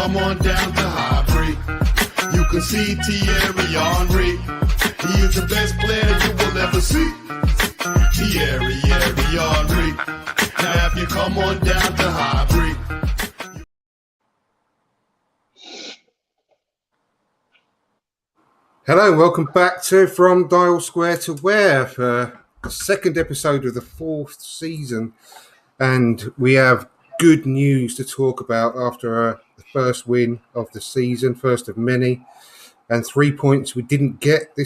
come on down to Highbury, you can see Thierry Henry. He is the best player you will ever see. Thierry Henry. Now if you come on down to Highbury. Hello and welcome back to From Dial Square to Where for the second episode of the fourth season. And we have good news to talk about after the first win of the season, first of many, and 3 points we didn't get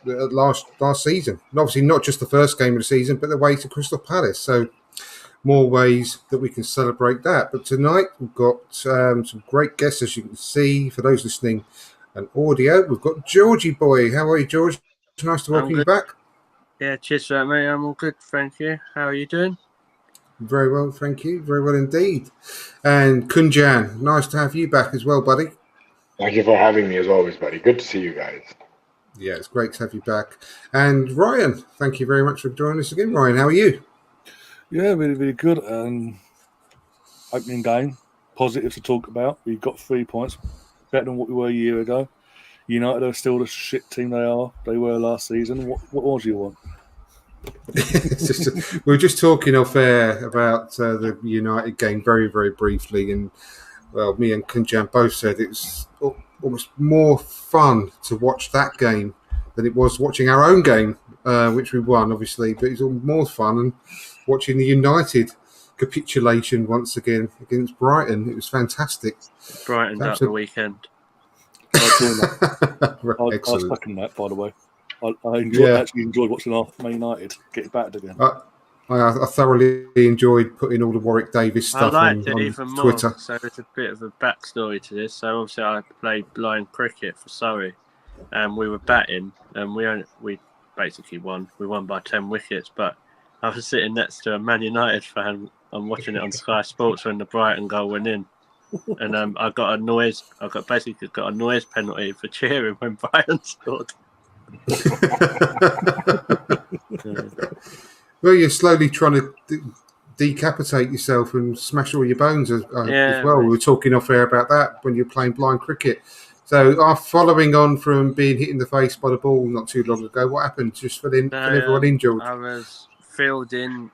last season. And obviously not just the first game of the season, but the way to Crystal Palace. So more ways that we can celebrate that. But tonight we've got some great guests, as you can see, for those listening and audio. We've got Georgie Boy. How are you, George? Nice to welcome you back. Yeah, cheers for that, mate. I'm all good, thank you. How are you doing? Very well, thank you. Very well indeed. And Kunjan, nice to have you back as well, buddy. Thank you for having me as always, buddy. Good to see you guys. Yeah, it's great to have you back. And Ryan, thank you very much for joining us again. Ryan, how are you? Yeah, really, really good. Opening game, positive to talk about. We got 3 points, better than what we were a year ago. United are still the shit team they were last season. What more do you want? We were just talking off air about the United game very, very briefly, and well, me and Kunjan both said it's almost more fun to watch that game than it was watching our own game, which we won, obviously, but it's more fun and watching the United capitulation once again against Brighton. It was fantastic. Brighton up the weekend. I was fucking that, by the way. I actually enjoyed watching Man United get battered again. I thoroughly enjoyed putting all the Warwick Davis stuff on even Twitter. More, so there's a bit of a backstory to this. So obviously I played blind cricket for Surrey, and we were batting, and we basically won. We won by 10 wickets, but I was sitting next to a Man United fan. I'm watching it on Sky Sports when the Brighton goal went in. And I got a noise penalty for cheering when Brighton scored. Well, you're slowly trying to decapitate yourself and smash all your bones as well. We were talking off air about that when you're playing blind cricket. So, following on from being hit in the face by the ball not too long ago, what happened? Just for everyone injured. I was fielding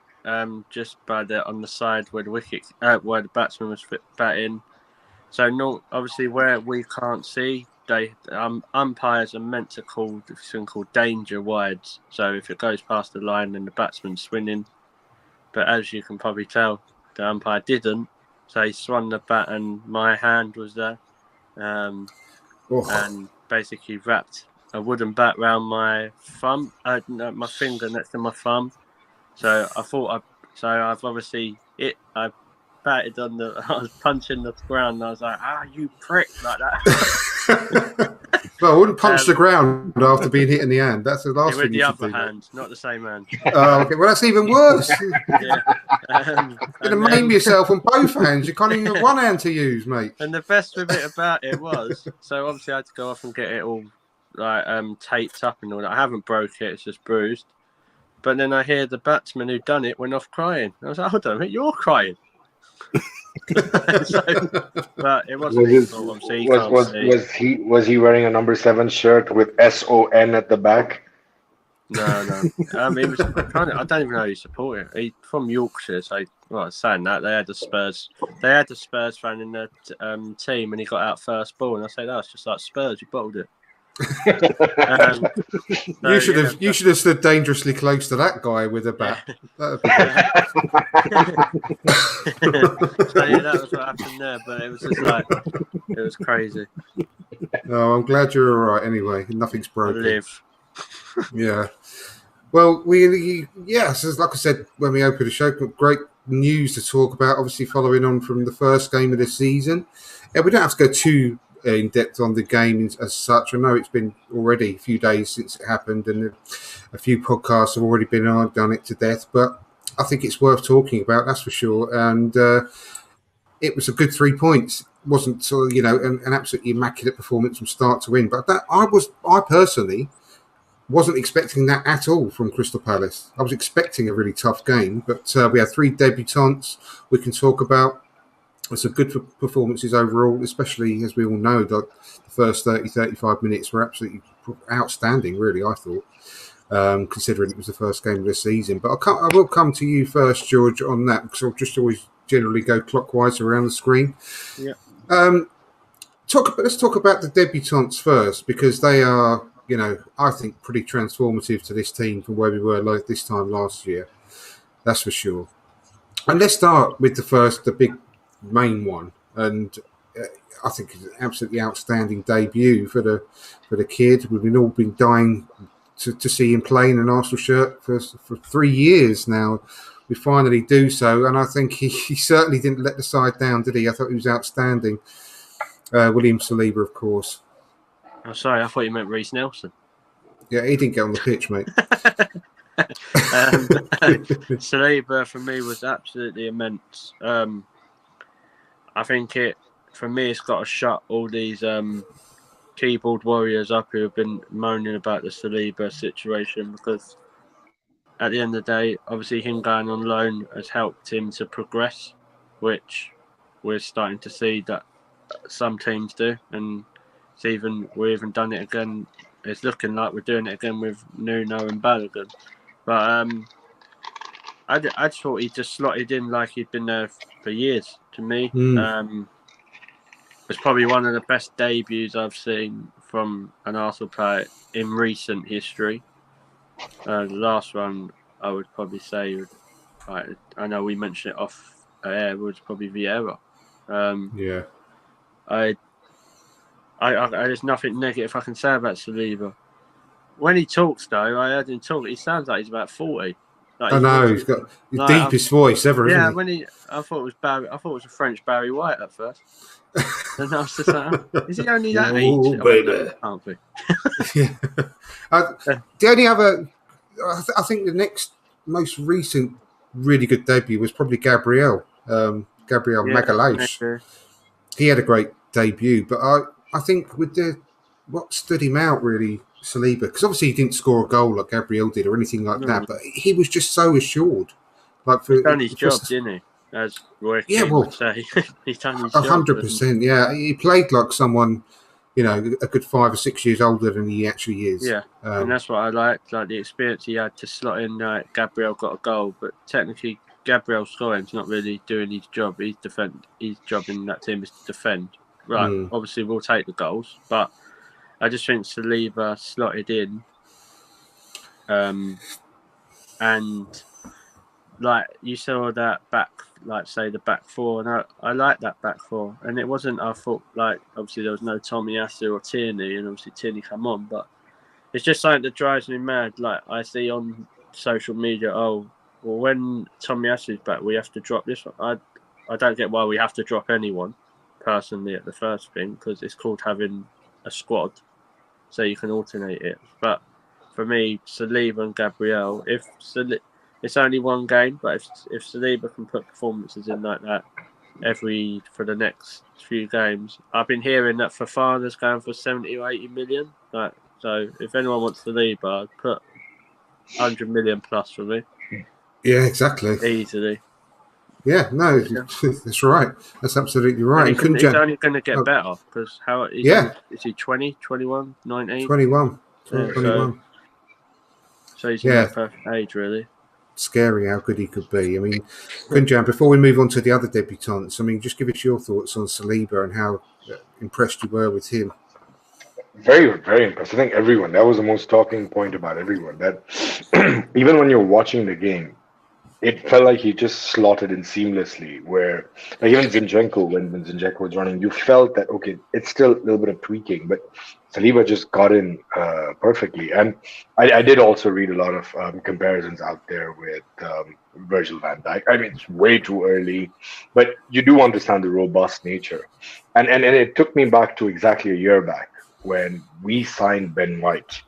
just on the side where the batsman was batting. So, obviously, where we can't see, umpires are meant to call something called danger wides. So if it goes past the line, then the batsman's swinging. But as you can probably tell, the umpire didn't. So he swung the bat, and my hand was there, and basically wrapped a wooden bat round my thumb, my finger next to my thumb. So I've obviously I batted I was punching the ground, and I was like, you prick, like that. Well, I wouldn't punch the ground after being hit in the hand. That's the last thing you should do. With the other hand, not the same hand. Oh, okay. Well, that's even worse. Yeah. You're going to maim yourself on both hands. You can't even have one hand to use, mate. And the best bit about it was, so obviously I had to go off and get it all taped up and all that. I haven't broke it, it's just bruised. But then I hear the batsman who done it went off crying. I was like, hold on a minute, you're crying. But it wasn't his fault, obviously. Was he wearing a number 7 shirt with SON at the back? No. He was I don't even know who he supported. He's from Yorkshire, so saying that they had the Spurs fan in the team, and he got out first ball, and I said, it's just like Spurs, you bottled it. You should have stood dangerously close to that guy with a bat. So that was what happened there, but it was just it was crazy. No, I'm glad you're all right anyway. Nothing's broken. I live. Yeah. Well, so like I said when we opened the show, great news to talk about, obviously following on from the first game of the season. We don't have to go too in depth on the game as such. I know it's been already a few days since it happened, and a few podcasts have already been done it to death, but I think it's worth talking about, that's for sure. And it was a good 3 points. It wasn't an absolutely immaculate performance from start to end, but I personally wasn't expecting that at all from Crystal Palace. I was expecting a really tough game, but we had 3 debutants we can talk about. some good performances overall, especially as we all know, the first 30, 35 minutes were absolutely outstanding, really, I thought, considering it was the first game of the season. But I will come to you first, George, on that, because I'll just always generally go clockwise around the screen. Yeah. Let's talk about the debutants first, because they are, I think pretty transformative to this team from where we were like this time last year. That's for sure. And let's start with the big main one, and I think it's an absolutely outstanding debut for the kid. We've all been dying to see him play in an Arsenal shirt for 3 years now. We finally do so, and I think he certainly didn't let the side down, did he? I thought he was outstanding. William Saliba, of course. Oh, sorry, I thought you meant Reece Nelson. Yeah, he didn't get on the pitch, mate. Saliba for me was absolutely immense. I think for me it's got to shut all these keyboard warriors up who have been moaning about the Saliba situation, because at the end of the day, obviously him going on loan has helped him to progress, which we're starting to see that some teams do, and we've even done it again. It's looking like we're doing it again with Nuno and Balogun. But I just thought he just slotted in like he'd been there for years. To me, it's probably one of the best debuts I've seen from an Arsenal player in recent history. The last one I would probably say, I know we mentioned it off air, was probably Vieira. Yeah. There's nothing negative I can say about Saliba. When he talks, though, I heard him talk. He sounds like he's about 40. Like, I know he's got the deepest voice ever. Yeah, isn't he? I thought it was Barry. I thought it was a French Barry White at first. And I was just like, is he only that age? Oh, baby. Can't be. Yeah. The only other, I think the next most recent really good debut was probably Gabriel Magalhaes. He had a great debut, but I think with what stood him out really, Saliba, because obviously he didn't score a goal like Gabriel did or anything like that, but he was just so assured. Like he's done his job, didn't he? As Roy King would say. He's done his job. 100%, yeah. He played like someone, a good 5 or 6 years older than he actually is. Yeah, and that's what I liked, like the experience he had to slot in. Gabriel got a goal, but technically Gabriel scoring's not really doing his job. His job in that team is to defend. Right, obviously we'll take the goals, but I just think Saliba slotted in, and like you saw that back, like say the back four, and I like that back four, and it wasn't. I thought like obviously there was no Tomiyasu or Tierney, and obviously Tierney come on, but it's just something that drives me mad. Like I see on social media, when Tomiyasu's back, we have to drop this one. I don't get why we have to drop anyone personally at the first thing, because it's called having a squad, so you can alternate it. But for me, Saliba and Gabriel, it's only one game, but if Saliba can put performances in like that for the next few games, I've been hearing that Fofana's going for 70 or 80 million. Like, so if anyone wants Saliba, I'd put 100 million plus for me. Yeah, exactly. Easily. Yeah, no, that's right. That's absolutely right. And he's only going to get better, because is he 20, 21, 19? 21. Yeah, 21. So he's in that perfect age, really. Scary how good he could be. I mean, Kunjan, before we move on to the other debutants, just give us your thoughts on Saliba and how impressed you were with him. Very, very impressed. I think everyone, that was the most talking point about everyone, that even when you're watching the game, it felt like he just slotted in seamlessly, where like even Zinchenko, when Zinchenko was running, you felt that, okay, it's still a little bit of tweaking, but Saliba just got in perfectly. And I did also read a lot of comparisons out there with Virgil van Dijk. I mean, it's way too early, but you do understand the robust nature. And it took me back to exactly a year back when we signed Ben White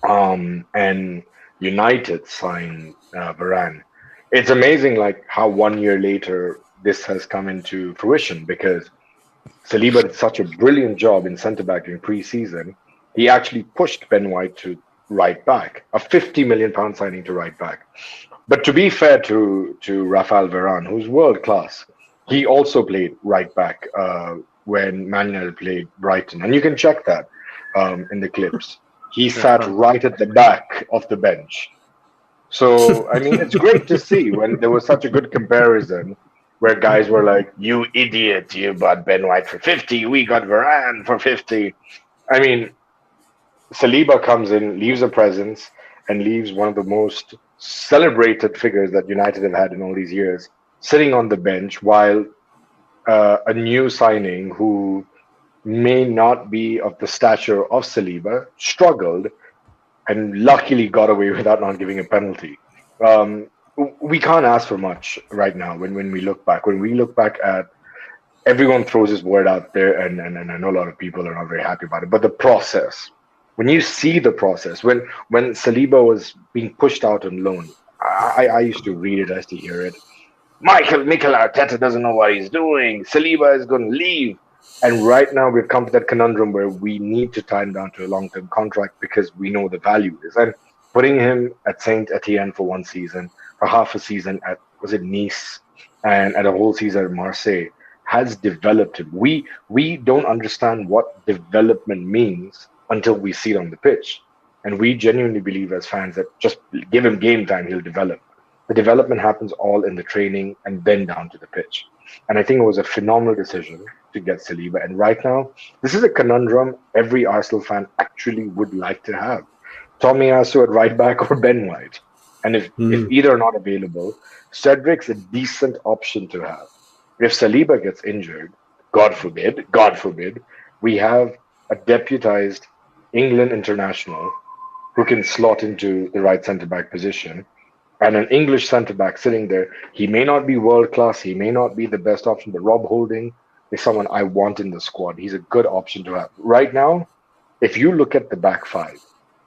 and United signed Varane. It's amazing like how 1 year later this has come into fruition, because Saliba did such a brilliant job in centre-back during pre-season. He actually pushed Ben White to right back, a £50 million signing to right back. But to be fair to Rafael Varane, who's world-class, He also played right back when Man United played Brighton, and you can check that in the clips. He sat right at the back of the bench. So, I mean, it's great to see when there was such a good comparison where guys were like, "You idiot, you bought Ben White for 50, we got Varane for 50." I mean, Saliba comes in, leaves a presence, and leaves one of the most celebrated figures that United have had in all these years sitting on the bench while a new signing who may not be of the stature of Saliba struggled and luckily got away without not giving a penalty. Um, we can't ask for much right now when we look back. When we look back at everyone throws his word out there, and I know a lot of people are not very happy about it, but the process, when you see the process, when Saliba was being pushed out on loan, I used to read it, I used to hear it. Mikel Arteta doesn't know what he's doing. Saliba is going to leave. And right now we've come to that conundrum where we need to tie him down to a long-term contract because we know the value is. And putting him at Saint Etienne for one season, for half a season at was it Nice, and at a whole season at Marseille has developed him. We don't understand what development means until we see it on the pitch. And we genuinely believe as fans that just give him game time, he'll develop. The development happens all in the training and then down to the pitch. And I think it was a phenomenal decision to get Saliba. And right now, this is a conundrum every Arsenal fan actually would like to have. Tomiyasu at right back or Ben White. And if either are not available, Cedric's a decent option to have. If Saliba gets injured, God forbid, we have a deputized England international who can slot into the right centre back position, and an English centre back sitting there. He may not be world class, he may not be the best option, but Rob Holding is someone I want in the squad. He's a good option to have. Right now, if you look at the back five,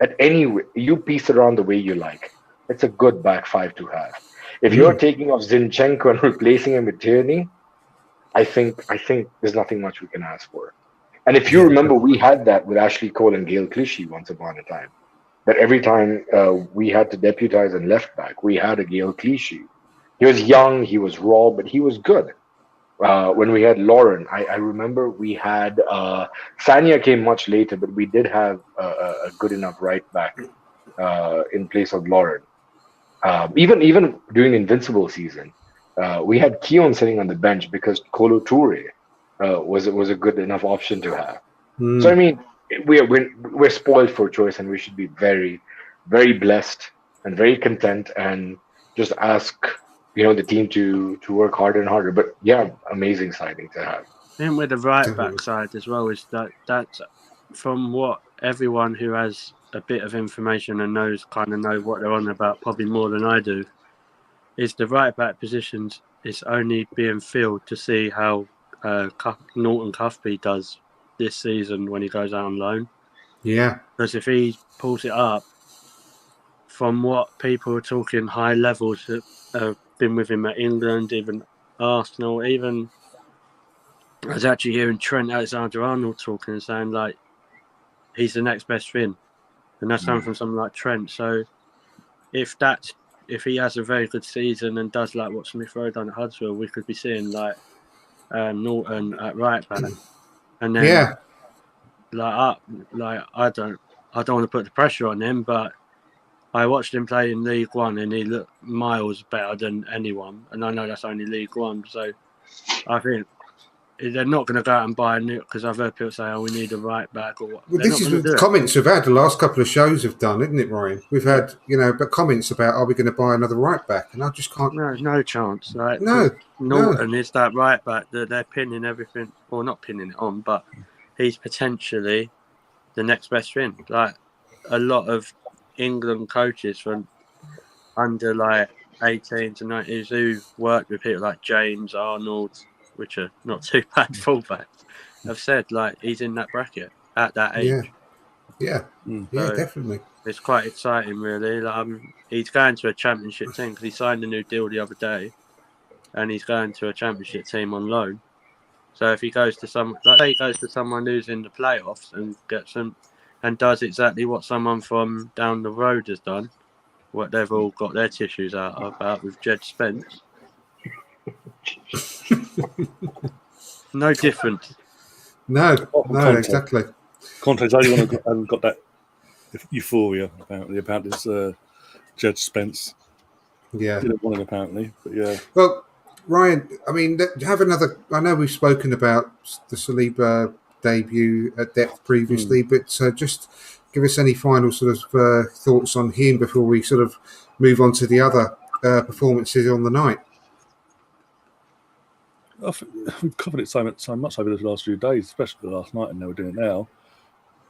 at any way, you piece it around the way you like. It's a good back five to have. If you're taking off Zinchenko and replacing him with Tierney, I think there's nothing much we can ask for. And if you remember, we had that with Ashley Cole and Gail Clichy once upon a time. That every time we had to deputize and left back, we had a Gail Clichy. He was young, he was raw, but he was good. When we had Lauren, I remember we had Sanya came much later, but we did have a good enough right back in place of Lauren. Even during the Invincible season, we had Keon sitting on the bench because Kolo Toure was a good enough option to have. So I mean, we're spoiled for choice, and we should be very, very blessed and very content, and just ask the team to work harder and harder. But yeah, amazing signing to have. And with the right back side as well, is that from what everyone who has a bit of information and know what they're on about, probably more than I do, is the right back positions is only being filled to see how Norton Cuthby does this season when he goes out on loan. Yeah. Because if he pulls it up, from what people are talking, high levels that have been with him at England, even Arsenal, even I was actually hearing Trent Alexander-Arnold talking and saying like he's the next best thing, and that's coming from someone like Trent. So if he has a very good season and does like what Smith Rowe done at Huddersfield, we could be seeing like Norton at right back, and then I don't want to put the pressure on him, but I watched him play in League One and he looked miles better than anyone, and I know that's only League One, so I think they're not going to go out and buy a new, because I've heard people say, "Oh, we need a right back," or what. Well, this is what the comments we've had the last couple of shows have done, isn't it, Ryan? We've had, but comments about, are we going to buy another right back? And I just can't. No chance. Right? No. Norton is that right back that they're pinning everything, or not pinning it on, but he's potentially the next best thing. Like a lot of England coaches from under like 18 to 19 who worked with people like James Arnold, which are not too bad fullbacks, have said like he's in that bracket at that age. Yeah, definitely. It's quite exciting, really. He's going to a championship team because he signed a new deal the other day, and he's going to a championship team on loan. So if he goes to someone who's in the playoffs and gets them and does exactly what someone from down the road has done, what they've all got their tissues out about with Jed Spence, No different. No, Apart from no, Conte. exactly. Conte's the only one who hasn't got that euphoria, apparently. Apparently, it's Judge Spence. Yeah. Didn't want him, apparently. But yeah. Well, Ryan, I mean, have another. I know we've spoken about the Saliba debut at depth previously, but just give us any final sort of thoughts on him before we sort of move on to the other performances on the night. We've covered it so much over the last few days, especially last night, and now we're doing it now.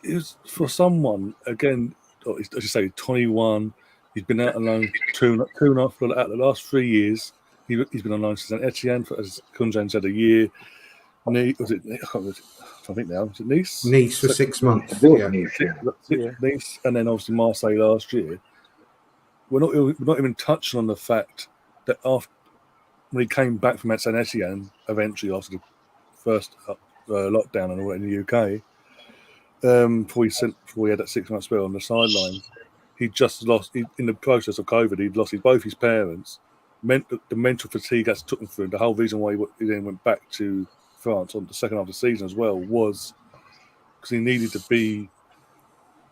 It was for someone, again, as you say, 21. He's been out on loan two and a half out of the last 3 years. He's been on loan since Etienne for, as Kunjan said, a year. I think now. Was it Nice? Nice for 6 months. I think Yeah. Nice, and then obviously Marseille last year. We're not even touching on the fact that after when he came back from Saint Etienne, eventually after the first lockdown and all in the UK, before he had that 6 month spell on the sideline, he just lost. In the process of COVID, he'd lost both his parents. The mental fatigue that took him through. The whole reason why he then went back to France on the second half of the season as well was because he needed to be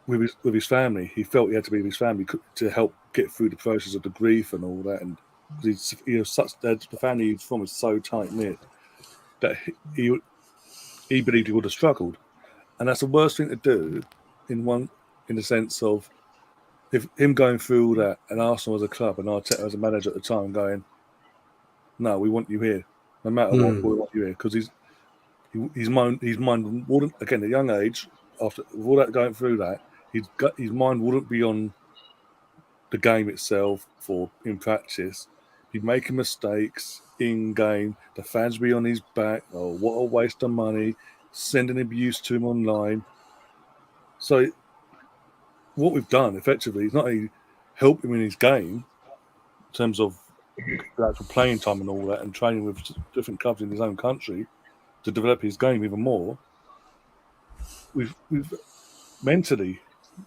with his family. He felt he had to be with his family to help get through the process of the grief and all that. And the family he's from is so tight knit that he believed he would have struggled, and that's the worst thing to do in the sense of if him going through all that and Arsenal as a club and Arteta as a manager at the time going, no, we want you here, no matter what, we want you here, because his mind wouldn't, again at a young age, after all that going through that, his mind wouldn't be on the game itself or in practice. He'd be making mistakes in game, the fans be on his back, oh what a waste of money, sending abuse to him online. So what we've done effectively is not only help him in his game in terms of the actual playing time and all that, and training with different clubs in his own country to develop his game even more. We've mentally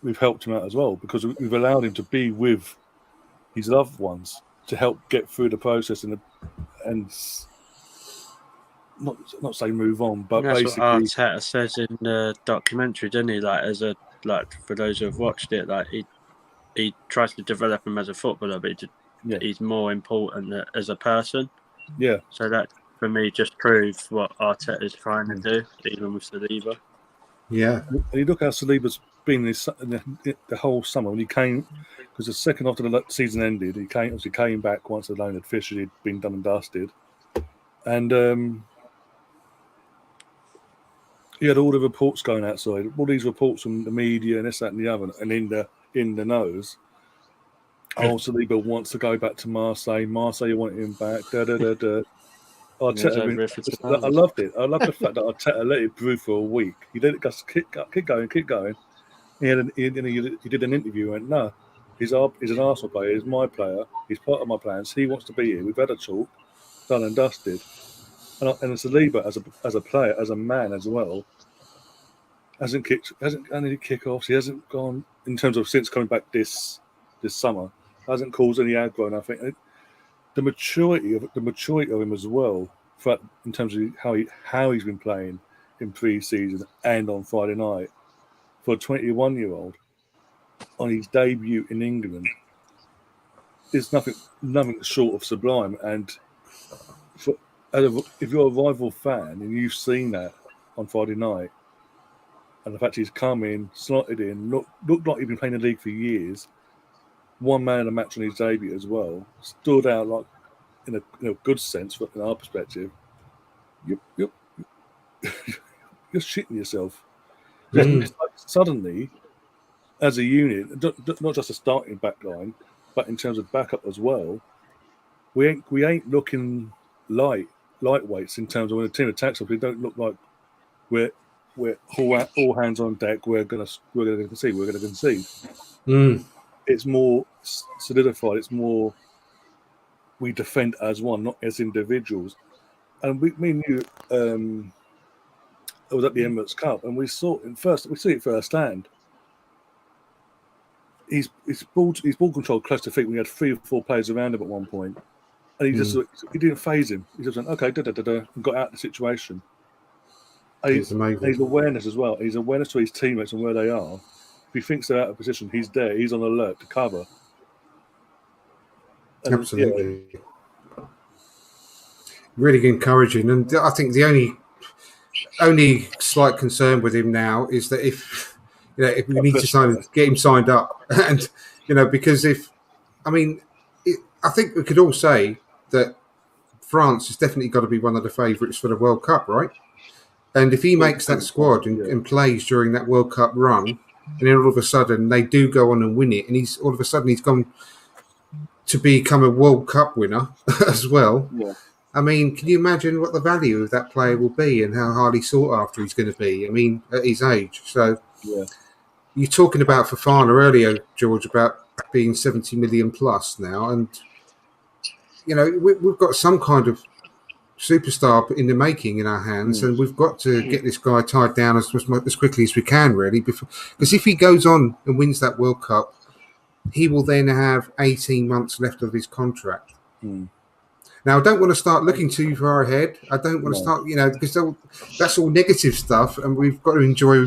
we've helped him out as well, because we've allowed him to be with his loved ones to help get through the process and not say move on, but that's basically what Arteta says in the documentary, doesn't he? Like for those who have watched it, like he tries to develop him as a footballer, but he's more important as a person. Yeah. So that for me just proves what Arteta is trying to do, even with Saliba. Yeah. And you look how Saliba's been the whole summer when he came, because the second after the season ended, he came back once the loan had officially been done and dusted, and he had all the reports going outside, all these reports from the media and this, that, and the other, and in the nose. Oh, Saliba wants to go back to Marseille. Marseille want him back. Arteta, I loved it. I loved the fact that Arteta let it brew for a week. He let it just keep going. He did an interview and went, no, he's an Arsenal player. He's my player. He's part of my plans. He wants to be here. We've had a talk, done and dusted. And Saliba as a player, as a man as well, hasn't had any kickoffs. He hasn't gone in terms of since coming back this summer. Hasn't caused any aggro. And I think the maturity of him as well, in terms of how he's been playing in pre-season and on Friday night for a 21-year-old on his debut in England is nothing short of sublime. And if you're a rival fan and you've seen that on Friday night, and the fact he's come in, slotted in, looked like he'd been playing the league for years, one man a match on his debut as well, stood out like in a good sense from our perspective. You're shitting yourself. It's like suddenly, as a unit, not just a starting back line, but in terms of backup as well, we ain't looking lightweights in terms of when the team attacks us. We don't look like we're all hands on deck. We're gonna concede. It's more solidified. It's more we defend as one, not as individuals. And me and you, I was at the Emirates Cup, and we see it firsthand. His ball control close to feet. We had 3 or 4 players around him at one point, And he didn't phase him. He just went, okay, and got out of the situation. It's amazing. His awareness as well. His awareness to his teammates and where they are. If he thinks they're out of position, he's there. He's on alert to cover. And, absolutely. Really encouraging. And I think the only slight concern with him now is that if we need to get him signed up, and because I think we could all say that France has definitely got to be one of the favourites for the World Cup, right? And if he makes that squad and plays during that World Cup run, and then all of a sudden they do go on and win it, and he's gone to become a World Cup winner as well. Yeah. I mean, can you imagine what the value of that player will be and how highly sought after he's going to be? I mean, at his age. So you're talking about Fofana earlier, George, about being 70 million plus now. And, we've got some kind of superstar in the making in our hands, and we've got to get this guy tied down as quickly as we can, really. Because if he goes on and wins that World Cup, he will then have 18 months left of his contract. Now, I don't want to start looking too far ahead. I don't want to start, because that's all negative stuff, and we've got to enjoy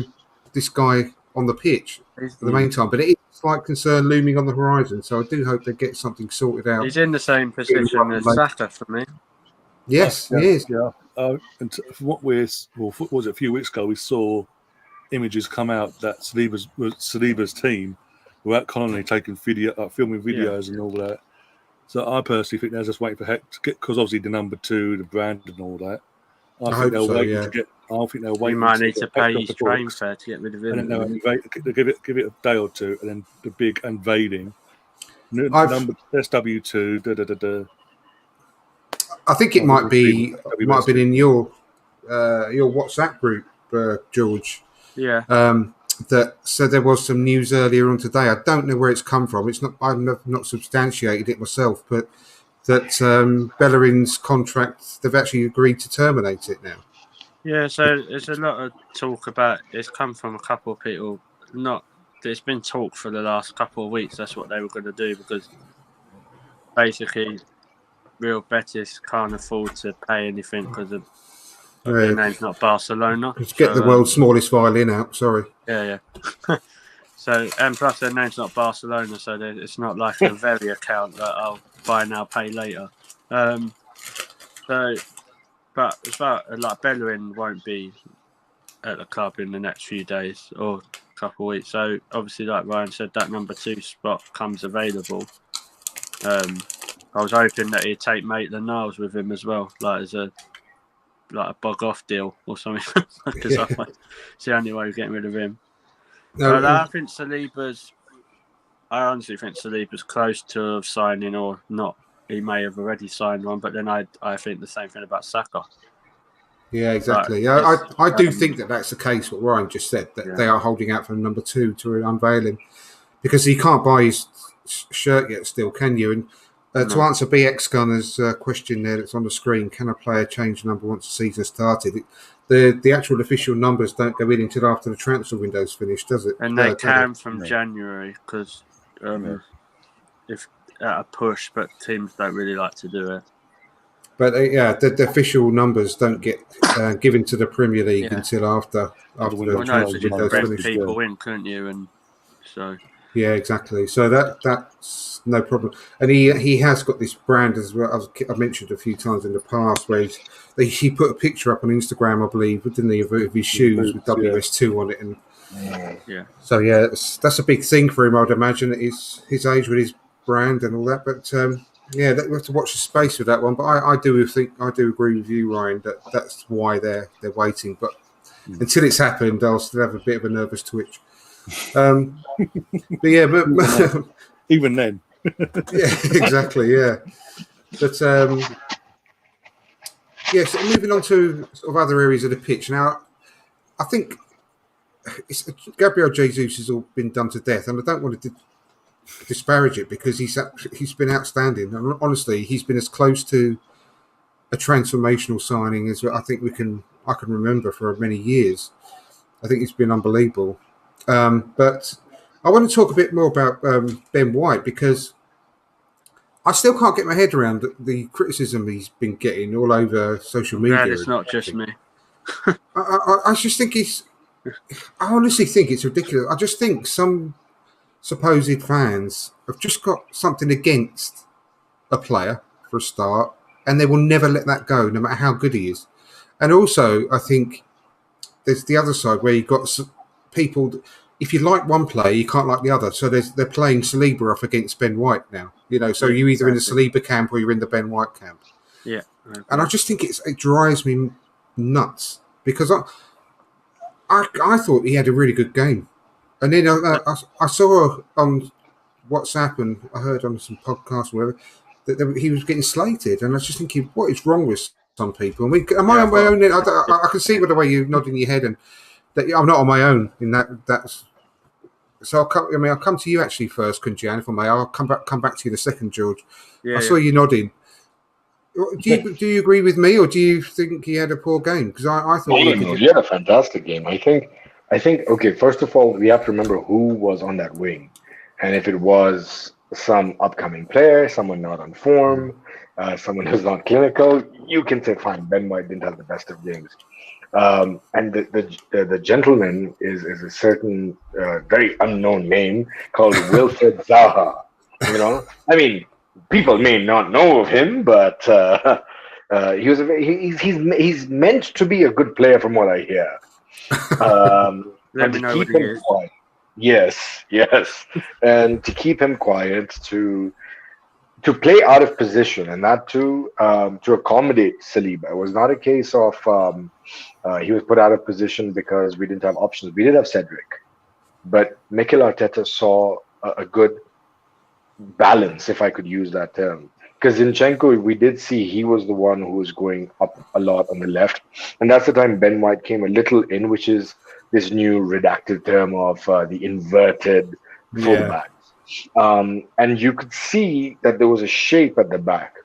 this guy on the pitch for the meantime. But it is a slight concern looming on the horizon, so I do hope they get something sorted out. He's in the same position as Saka for me. Yes, he is. Yeah. And from what was it a few weeks ago, we saw images come out that Saliba's team were at Colony taking filming videos and all that. So I personally think they're just waiting for Heck to get, because obviously the number 2, the brand and all that. I think they're waiting to get. I think they're waiting. You might need to pay his train fare to get rid of him. And then they'll give it a day or two, and then the big unveiling. Number SW2. I think it might have been in your WhatsApp group, George. Yeah. So there was some news earlier on today. I don't know where it's come from. I've not substantiated it myself, but that Bellerin's contract, they've actually agreed to terminate it now. Yeah, so there's a lot of talk about. It's come from a couple of people. There's been talk for the last couple of weeks. That's what they were going to do, because basically, Real Betis can't afford to pay anything because of their name's not Barcelona. Let's get the world's smallest violin out. Sorry. Yeah. So, and plus their name's not Barcelona, so it's not like a very account that I'll buy now, pay later. But as far like Bellerin won't be at the club in the next few days or a couple of weeks. So obviously, like Ryan said, that number 2 spot comes available. I was hoping that he'd take Maitland-Niles with him as well, like as a bug off deal or something, because it's the only way of getting rid of him. But I think I honestly think Saliba's close to signing or not. He may have already signed one, but then I think the same thing about Saka. Yeah, exactly. I do think that's the case, what Ryan just said, that they are holding out for number 2 to unveil him, because he can't buy his shirt yet still, can you? And to answer BX Gunner's question there that's on the screen, can a player change number once the season started? The actual official numbers don't go in until after the transfer window's finished, does it? And they can from January, because if at a push, but teams don't really like to do it. But the official numbers don't get given to the Premier League until after the transfer window's finished. People in, couldn't you? And so. Yeah, exactly. So that's no problem. And he has got this brand as well. I've mentioned a few times in the past where he put a picture up on Instagram, I believe, didn't he, of his shoes with WS2 on it. And so that's a big thing for him, I would imagine, at his age with his brand and all that. But we have to watch the space with that one. But I do agree with you, Ryan, that's why they're waiting. But until it's happened, I'll still have a bit of a nervous twitch. But even then. Yeah, exactly. Yeah, but so moving on to sort of other areas of the pitch now. I think Gabriel Jesus has all been done to death, and I don't want to disparage it, because he's been outstanding. And honestly, he's been as close to a transformational signing as I think I can remember for many years. I think it's been unbelievable. But I want to talk a bit more about Ben White, because I still can't get my head around the criticism he's been getting all over social media. Glad it's not just me. I just think I honestly think it's ridiculous. I just think some supposed fans have just got something against a player for a start, and they will never let that go, no matter how good he is. And also, I think there's the other side where you've got people. If you like one player, you can't like the other. So they're playing Saliba off against Ben White now. So you're either in the Saliba camp or you're in the Ben White camp. Yeah. And I just think it drives me nuts because I thought he had a really good game. And then I saw on WhatsApp and I heard on some podcasts or whatever that he was getting slated. And I was just thinking, what is wrong with some people? Am I on my own? I can see by the way you're nodding your head and that I'm not on my own in that. So I'll come to you actually first, Kunjan, if I may. I'll come back to you in a second, George. I saw you nodding. Do you agree with me, or do you think he had a poor game? Because I thought he had a fantastic game. I think. Okay, first of all, we have to remember who was on that wing, and if it was some upcoming player, someone not on form, someone who's not clinical, you can say fine. Ben White didn't have the best of games. And the gentleman is a certain very unknown name called Wilfred Zaha. I mean, people may not know of him, but he's meant to be a good player, from what I hear. Let me know what he is. Quiet. Yes, and to keep him quiet, to play out of position, and that to accommodate Saliba. It was not a case of he was put out of position because we didn't have options. We did have Cedric, but Mikel Arteta saw a good balance, if I could use that term. Because Zinchenko, we did see he was the one who was going up a lot on the left, and that's the time Ben White came a little in, which is this new redacted term of the inverted fullback. And you could see that there was a shape at the back.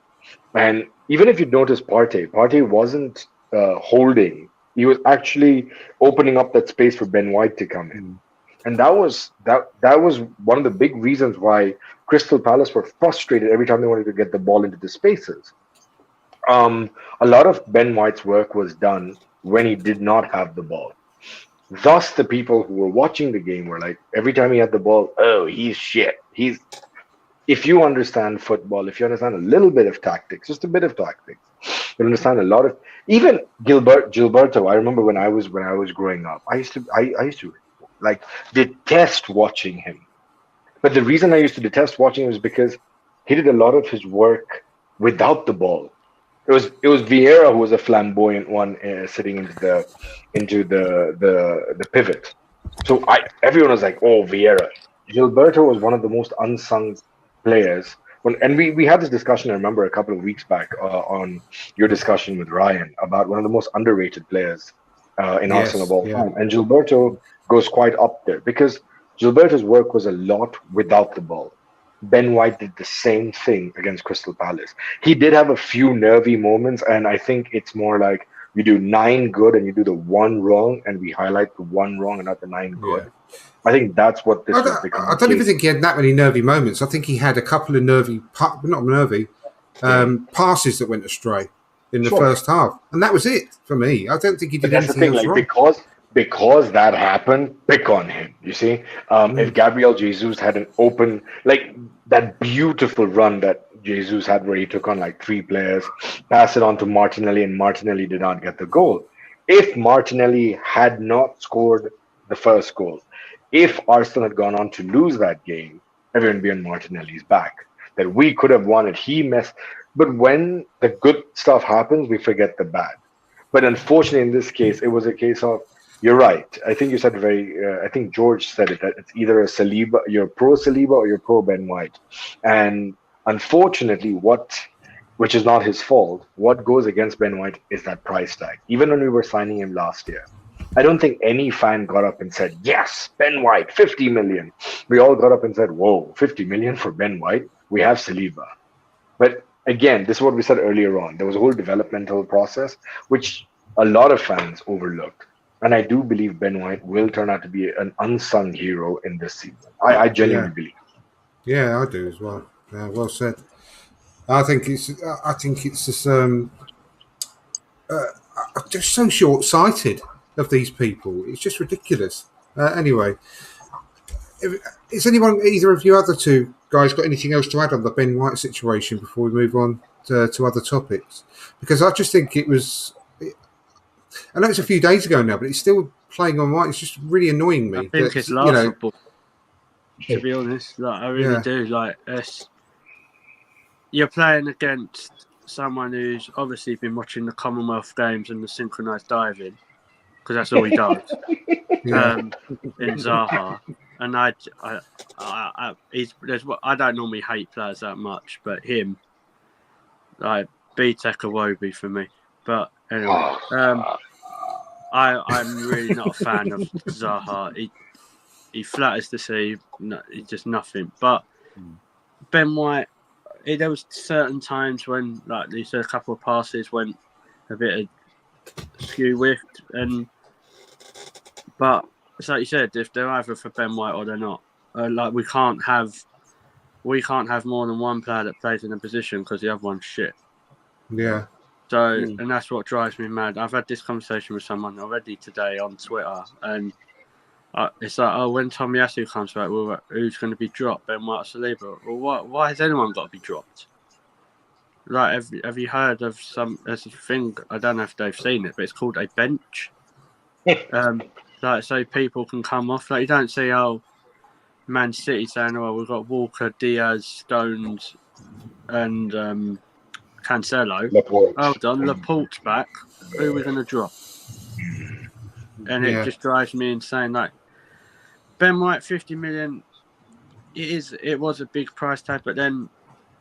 And even if you notice Partey wasn't holding. He was actually opening up that space for Ben White to come in. And that was one of the big reasons why Crystal Palace were frustrated every time they wanted to get the ball into the spaces. A lot of Ben White's work was done when he did not have the ball. Thus, the people who were watching the game were like, every time he had the ball, oh, he's shit. If you understand football, if you understand a little bit of tactics, just a bit of tactics, you understand a lot of, even Gilberto. I remember when I was growing up, I used to like detest watching him. But the reason I used to detest watching him is because he did a lot of his work without the ball. It was Vieira who was a flamboyant one, sitting into the pivot. So everyone was like, "Oh, Vieira." Gilberto was one of the most unsung players. And we had this discussion, I remember, a couple of weeks back on your discussion with Ryan about one of the most underrated players in Arsenal of all time. And Gilberto goes quite up there because Gilberto's work was a lot without the ball. Ben White did the same thing against Crystal Palace. He did have a few nervy moments, and I think it's more like you do 9 good and you do the 1 wrong, and we highlight the 1 wrong and not the 9 good. Yeah. I think that's what this was becoming. I don't even think he had that many nervy moments. I think he had a couple of passes that went astray in the first half, and that was it for me. I don't think he did anything else wrong. Because that happened, pick on him. You see, if Gabriel Jesus had an open, like that beautiful run that Jesus had where he took on like 3 players, passed it on to Martinelli, and Martinelli did not get the goal. If Martinelli had not scored the first goal, if Arsenal had gone on to lose that game, everyone would be on Martinelli's back. That we could have won it. He messed. But when the good stuff happens, we forget the bad. But unfortunately, in this case, it was a case of, you're right. I think you said I think George said it, that it's either a Saliba, you're pro Saliba or you're pro Ben White. And unfortunately, which is not his fault, what goes against Ben White is that price tag. Even when we were signing him last year, I don't think any fan got up and said, yes, Ben White, 50 million. We all got up and said, whoa, 50 million for Ben White? We have Saliba. But again, this is what we said earlier on. There was a whole developmental process, which a lot of fans overlooked. And I do believe Ben White will turn out to be an unsung hero in this season. I genuinely believe. Yeah, I do as well. Well said. I think it's just just so short-sighted of these people. It's just ridiculous. Anyway, is either of you other two guys got anything else to add on the Ben White situation before we move on to other topics? Because I just think it was. I know it's a few days ago now, but it's still playing on White. It's just really annoying me. I think it's laughable. To be honest, like I really do. Like you're playing against someone who's obviously been watching the Commonwealth Games and the synchronised diving, because that's all he does. In Zaha, and I don't normally hate players that much, but him, like BTEC Iwobi for me. But anyway, I'm really not a fan of Zaha. He flatters to see, he's just nothing. But Ben White, there was certain times when, like you said, a couple of passes went a bit skew whiffed, but it's like you said, if they're either for Ben White or they're not. Like we can't have more than one player that plays in a position because the other one's shit. Yeah. So, and that's what drives me mad. I've had this conversation with someone already today on Twitter, and it's like, oh, when Tomiyasu comes back, well, who's going to be dropped? Ben White or Saliba? Well, why has anyone got to be dropped? Like, have you heard of there's a thing, I don't know if they've seen it, but it's called a bench. Like, so people can come off. Like, you don't see, Man City saying, oh, we've got Walker, Diaz, Stones, and Cancelo. Hold on, Laporte's back. Who are we going to drop? And it just drives me insane. Like, Ben White, 50 million, it was a big price tag, but then,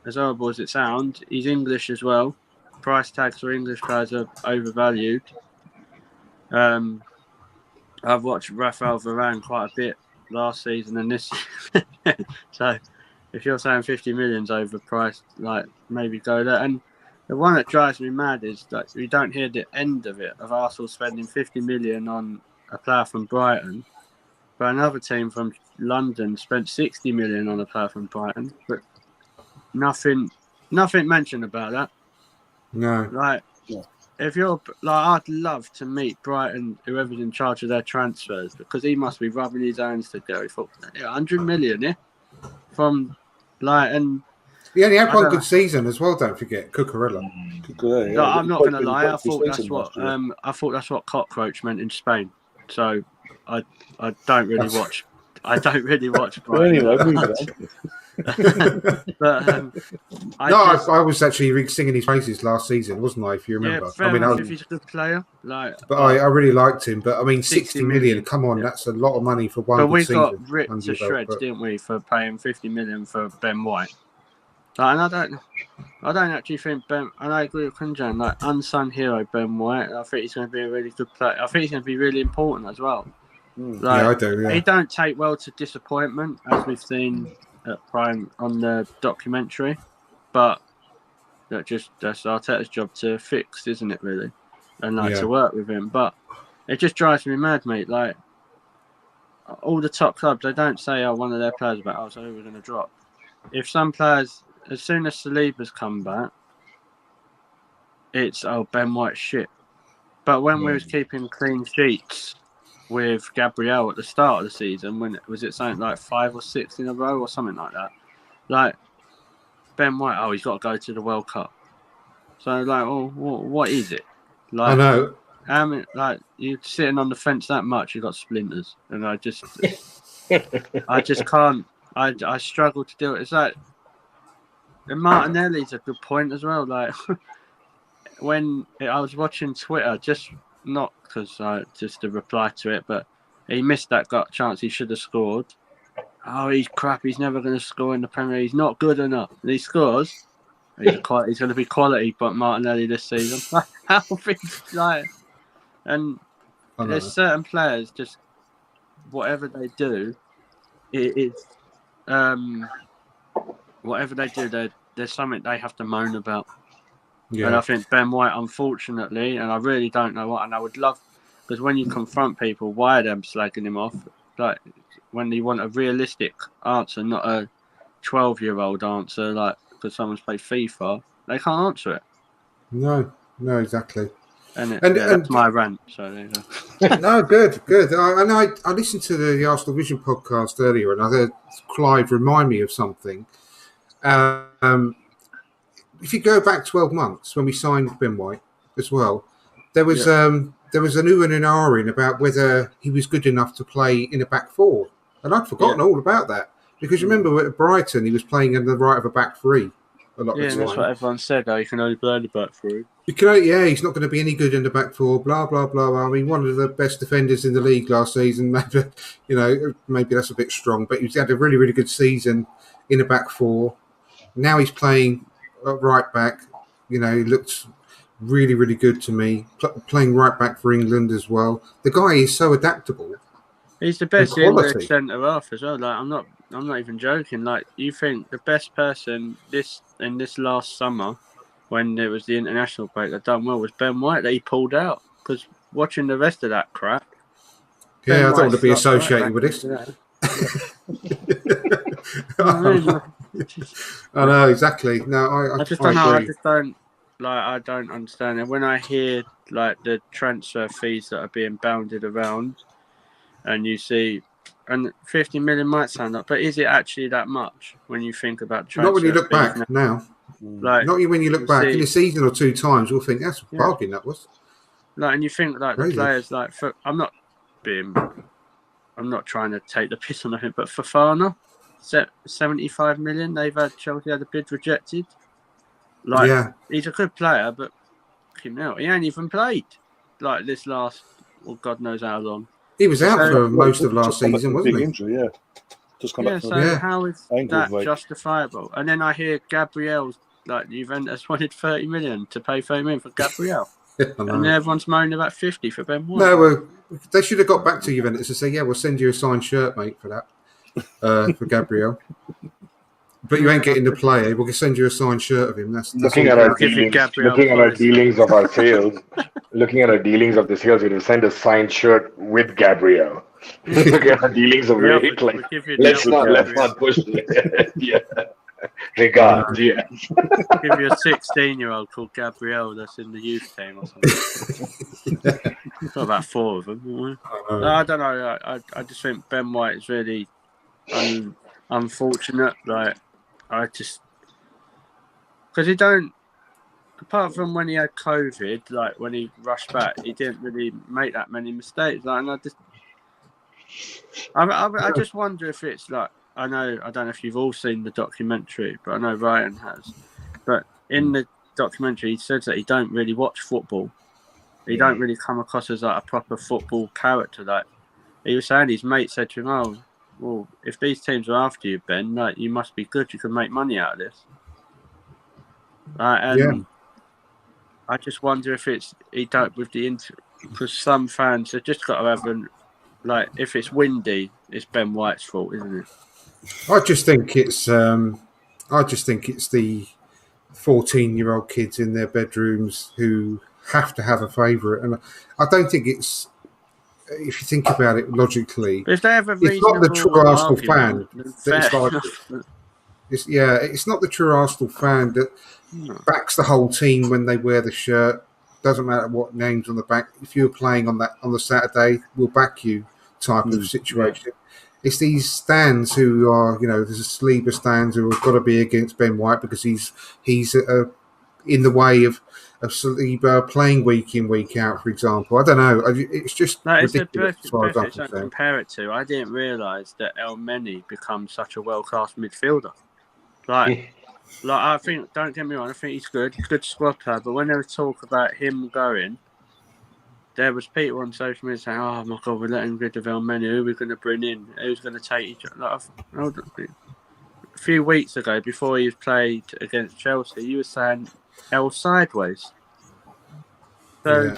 as horrible as it sounds, he's English as well. Price tags for English players are overvalued. I've watched Rafael Varane quite a bit last season and this so if you're saying 50 million's overpriced, like, maybe go there. And the one that drives me mad is that you don't hear the end of it, of Arsenal spending 50 million on a player from Brighton, but another team from London spent 60 million on a player from Brighton, but nothing mentioned about that. No. Like, if you're like, I'd love to meet Brighton, whoever's in charge of their transfers, because he must be rubbing his hands together. He thought, 100 million, from like, and he only had one good season as well. Don't forget Cucurella. No, I'm not going to lie. I thought that's what cockroach meant in Spain. So I don't really watch. I don't really watch Brighton. Anyway, but I was actually singing his praises last season, wasn't I? If you remember, yeah, fair enough, if he's a good player, like. But I really liked him. But I mean, 60 million. Come on, that's a lot of money for one. But we season got ripped to shreds, didn't we, for paying 50 million for Ben White? Like, and I don't actually think Ben. And I agree with Kunjan. Like, unsung hero Ben White. I think he's going to be a really good player. I think he's going to be really important as well. Like, I do. Yeah. He don't take well to disappointment, as we've seen at Prime on the documentary, but that's Arteta's job to fix, isn't it, really? And to work with him. But it just drives me mad, mate. Like, all the top clubs, they don't say, one of their players about, so who we're going to drop. If some players, as soon as Saliba's come back, it's, Ben White's shit. But when we was keeping clean sheets with Gabriel at the start of the season, when was it something like 5 or 6 in a row or something like that? Like, Ben White, he's got to go to the World Cup. So, like, what is it? Like, I know. Like, you're sitting on the fence that much, you've got splinters. And I just can't. I struggle to do it. It's like, and Martinelli's a good point as well. Like, when I was watching Twitter, just not because just to reply to it, but he missed that chance he should have scored. Oh, he's crap. He's never going to score in the Premier League. He's not good enough. And he scores. He's going to be quality, but Martinelli this season. How things like, and there's certain players, just whatever they do, whatever they do, there's something they have to moan about. Yeah. And I think Ben White, unfortunately, and I really don't know what, and I would love, because when you confront people, why are they slagging him off? Like, when you want a realistic answer, not a 12-year-old answer, like, because someone's played FIFA, they can't answer it. No, exactly. And, And that's my rant. So there you go. no, good. I listened to the Arsenal Vision podcast earlier, and I heard Clive remind me of something. If you go back 12 months when we signed Ben White as well, there was an ooh and an ahhing about whether he was good enough to play in a back four, and I'd forgotten all about that because remember at Brighton he was playing in the right of a back three a lot of the time. Yeah, that's what everyone said. You can only play in the back three. He's not going to be any good in the back four. Blah blah blah. I mean, one of the best defenders in the league last season. Maybe that's a bit strong, but he's had a really really good season in a back four. Now he's playing right back. He looks really really good to me. Playing right back for England as well. The guy is so adaptable. He's the best in the centre half as well. Like I'm not even joking. Like you think the best person in this last summer, when there was the international break that done well, was Ben White that he pulled out. Because watching the rest of that crap. Yeah, I don't want to be associated with this. I know exactly. No, I just don't know. I just don't I don't understand it. When I hear like the transfer fees that are being bounded around, and you see, and 50 million might sound up, but is it actually that much when you think about transfer? Not when you look back now. Like, not when you look back in a season or two times, you'll think that's a bargain. That was. Like, and you think like crazy. The players like I'm not trying to take the piss on him, but Fofana, 75 million. Chelsea had a bid rejected. He's a good player, but he ain't even played like this last. Well, God knows how long. He was out for most of last season, wasn't he? Injury, just come back. How is that justifiable? And then I hear Gabriel's like Juventus wanted 30 million to pay 30 million for Gabriel. And everyone's moaning about 50 for Ben White. No, they should have got back to Juventus and say, we'll send you a signed shirt, mate, for that, for Gabriel. But you ain't getting the player. We'll send you a signed shirt of him. That's looking at our dealings of our sales. Looking at our dealings of the sales, we'll send a signed shirt with Gabriel. Look at our dealings of let's not push it. Yeah. Regards, Give you a 16-year-old called Gabriel that's in the youth team or something. Got about 4 of them. I don't know. I just think Ben White is really unfortunate. Like, because he don't. Apart from when he had COVID, like when he rushed back, he didn't really make that many mistakes. Like, and I just wonder if it's like. I don't know if you've all seen the documentary, but I know Ryan has. But in the documentary, he says that he don't really watch football. He don't really come across as like a proper football character. Like he was saying, his mate said to him, "Oh, well, if these teams are after you, Ben, like you must be good. You can make money out of this." And I just wonder if he don't with the because some fans have just got to have if it's windy, it's Ben White's fault, isn't it? I just think it's the 14-year-old kids in their bedrooms who have to have a favourite, and I don't think it's. If you think about it logically, but if they have a it's not the true Arsenal fan it's not the true Arsenal fan that backs the whole team when they wear the shirt. Doesn't matter what name's on the back. If you're playing on the Saturday, we'll back you type of situation. It's these stands who are, there's a Saliba stands who have got to be against Ben White because he's in the way of Saliba playing week in, week out, for example. I don't know. It's just ridiculous as far as I'm concerned. Compare it to. I didn't realise that El Meni becomes such a world-class midfielder. Like I think, don't get me wrong, I think he's good squad player, but when there was talk about him going, there was people on social media saying, "Oh my God, we're letting rid of El Meni. Who are we going to bring in? Who's going to take each other?" A few weeks ago, before he played against Chelsea, you were saying El sideways. So,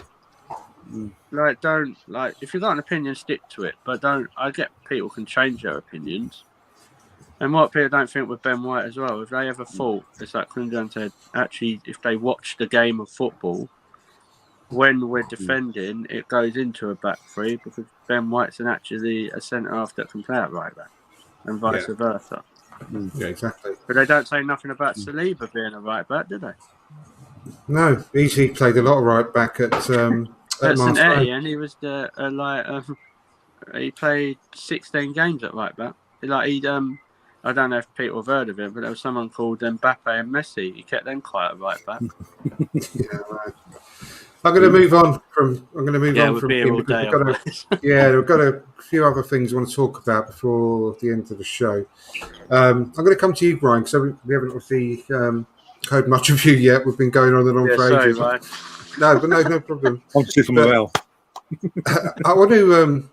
if you've got an opinion, stick to it. But don't. I get people can change their opinions. And what people don't think with Ben White as well, if they ever thought, it's like Quinjan said, actually, if they watch the game of football, when we're defending, it goes into a back three because Ben White's actually a centre half that can play at right back, and vice versa. Yeah, exactly. But they don't say nothing about Saliba being a right back, do they? No, he played a lot of right back at At St Marseille. Etienne, he was he played 16 games at right back. I don't know if people have heard of it, but there was someone called Mbappe and Messi. He kept them quiet at right back. Yeah, right. I'm going to move on from. I'm going to move on we'll from be here him all because day. we've got we've got a few other things we want to talk about before the end of the show. I'm going to come to you, Brian, because we haven't obviously heard much of you yet. We've been going on and on for sorry, ages. Ryan. No problem. I'm just from morale. I want to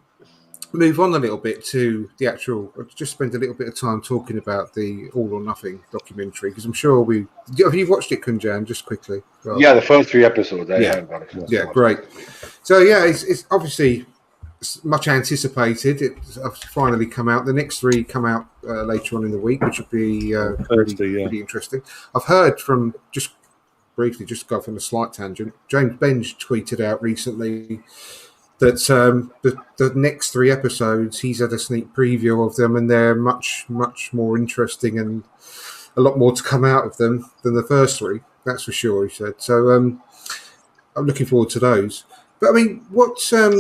move on a little bit to the actual. Just spend a little bit of time talking about the All or Nothing documentary because I'm sure have you watched it, Kunjan? Just quickly. Well, Yeah, the first 3 episodes. I Yeah. have got it. yeah, great. So yeah, it's obviously much anticipated. It's finally come out. The next 3 come out later on in the week, which would be really interesting. I've heard from just briefly, just to go off on a slight tangent. James Benge tweeted out recently that the next 3 episodes, he's had a sneak preview of them, and they're much more interesting and a lot more to come out of them than the first 3. That's for sure, he said. So I'm looking forward to those. But I mean, was there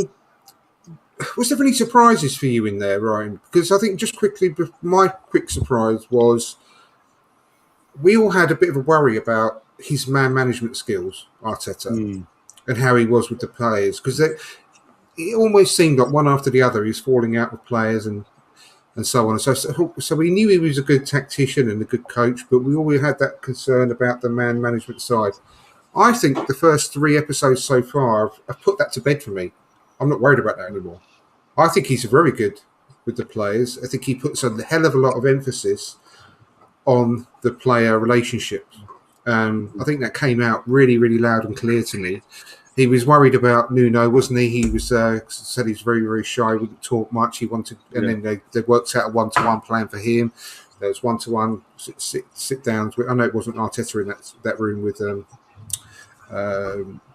any surprises for you in there, Ryan? Because I think just quickly, my quick surprise was we all had a bit of a worry about his man management skills, Arteta, and how he was with the players, because it almost seemed like one after the other he was falling out with players and so on. So we knew he was a good tactician and a good coach, but we always had that concern about the man management side. I think the first 3 episodes so far have put that to bed for me. I'm not worried about that anymore. I think he's very good with the players. I think he puts a hell of a lot of emphasis on the player relationships. I think that came out really, really loud and clear to me. He was worried about Nuno, wasn't he? He was said he was very, very shy, wouldn't talk much. He wanted, and then they worked out a 1-to-1 plan for him. There was 1-to-1 sit downs. I know it wasn't Arteta in that room with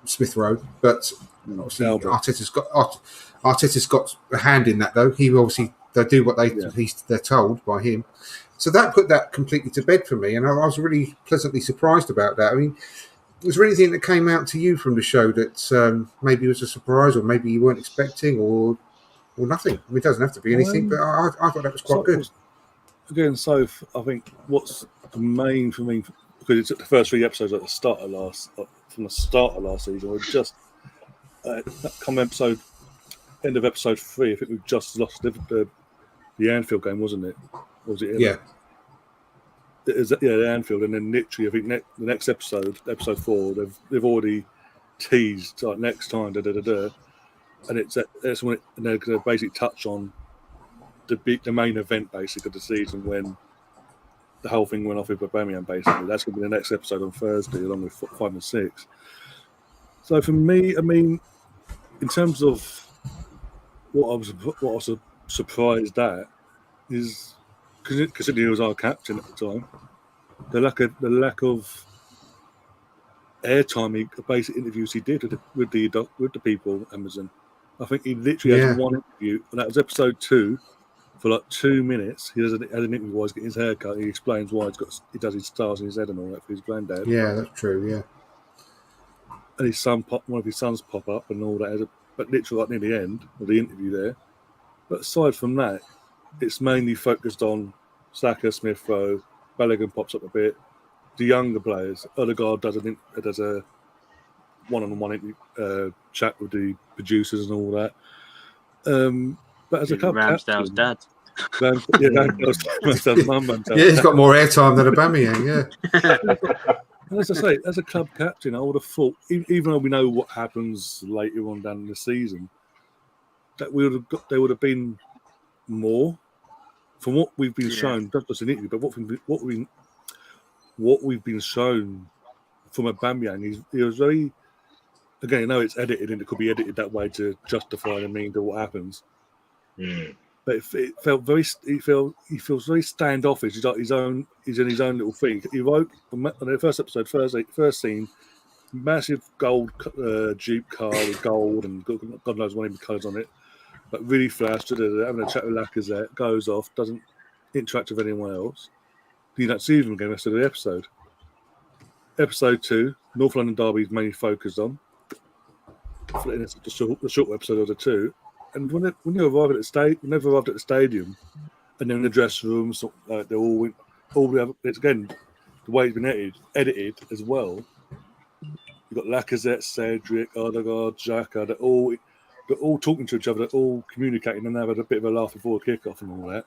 Smith Rowe, but obviously Arteta's got a hand in that, though. They do what they're told by him. So that put that completely to bed for me, and I was really pleasantly surprised about that. I mean, was there anything that came out to you from the show that maybe was a surprise, or maybe you weren't expecting, or nothing? I mean, it doesn't have to be anything, but I thought that was quite good. Again, so I think what's the main for me, because it took the first 3 episodes from the start of last season, we're just end of episode 3. I think we just lost the Anfield game, wasn't it? Or was it? Yeah. The Anfield, and then literally, I think the next episode 4, they've already teased like next time, and that's when they're going to basically touch on the main event basically of the season when the whole thing went off with Aubameyang. Basically, that's going to be the next episode on Thursday, along with 5 and 6. So for me, I mean, in terms of what I was surprised at is, considering he was our captain at the time, the lack of airtime, basic interviews he did with the people at Amazon. I think he literally has one interview, and that was episode 2. For like 2 minutes, he has an interview while he's getting his hair cut. He explains why he does his stars in his head and all that for his granddad. Yeah, that's true. Yeah, and one of his sons pop up and all that. But literally, like near the end of the interview there. But aside from that, it's mainly focused on Saka, Smith Rowe, Bellingham pops up a bit. The younger players, Odegaard does a one-on-one chat with the producers and all that. But as a club Ramsdale's dad. Ramsdale's mum. Yeah, he's got more airtime than Aubameyang. Yeah. And as I say, as a club captain, I would have thought, even though we know what happens later on down the season, that there would have been more from what we've been shown, not just in Italy, but what we've been shown from Aubameyang. He was very, again, I know it's edited and it could be edited that way to justify the meaning of what happens. But it felt very. He feels very standoffish. He's like he's in his own little thing. He wrote on the first episode, first scene, massive gold Jeep car with gold and God knows what colours on it, but really flashed. Having a chat with Lacazette, goes off, doesn't interact with anyone else. You don't see them again the rest of the episode. Episode 2, North London Derby is mainly focused on. And it's the short episode of the 2. And when you arrive at the stadium, and then in the dressing rooms, they're all it's again the way it's been edited as well. You've got Lacazette, Cedric, Odegaard, Xhaka. They're all talking to each other. They're all communicating, and they've had a bit of a laugh before kickoff and all that.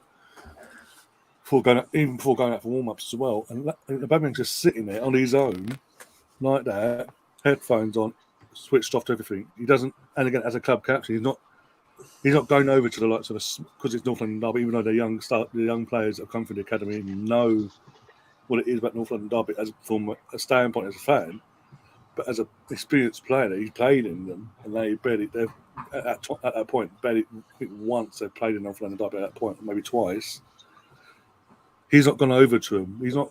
Before going out for warm-ups as well. And Aubameyang's just sitting there on his own, like that, headphones on, switched off to everything. He doesn't, and again, as a club captain, he's not going over to the likes of because it's North London Derby, even though the young players that have come through the academy know what it is about North London Derby from a standpoint as a fan, but as an experienced player, he's played in them, and they've at that point, barely once they've played in North London Derby at that point, maybe twice. He's not gone over to him. He's not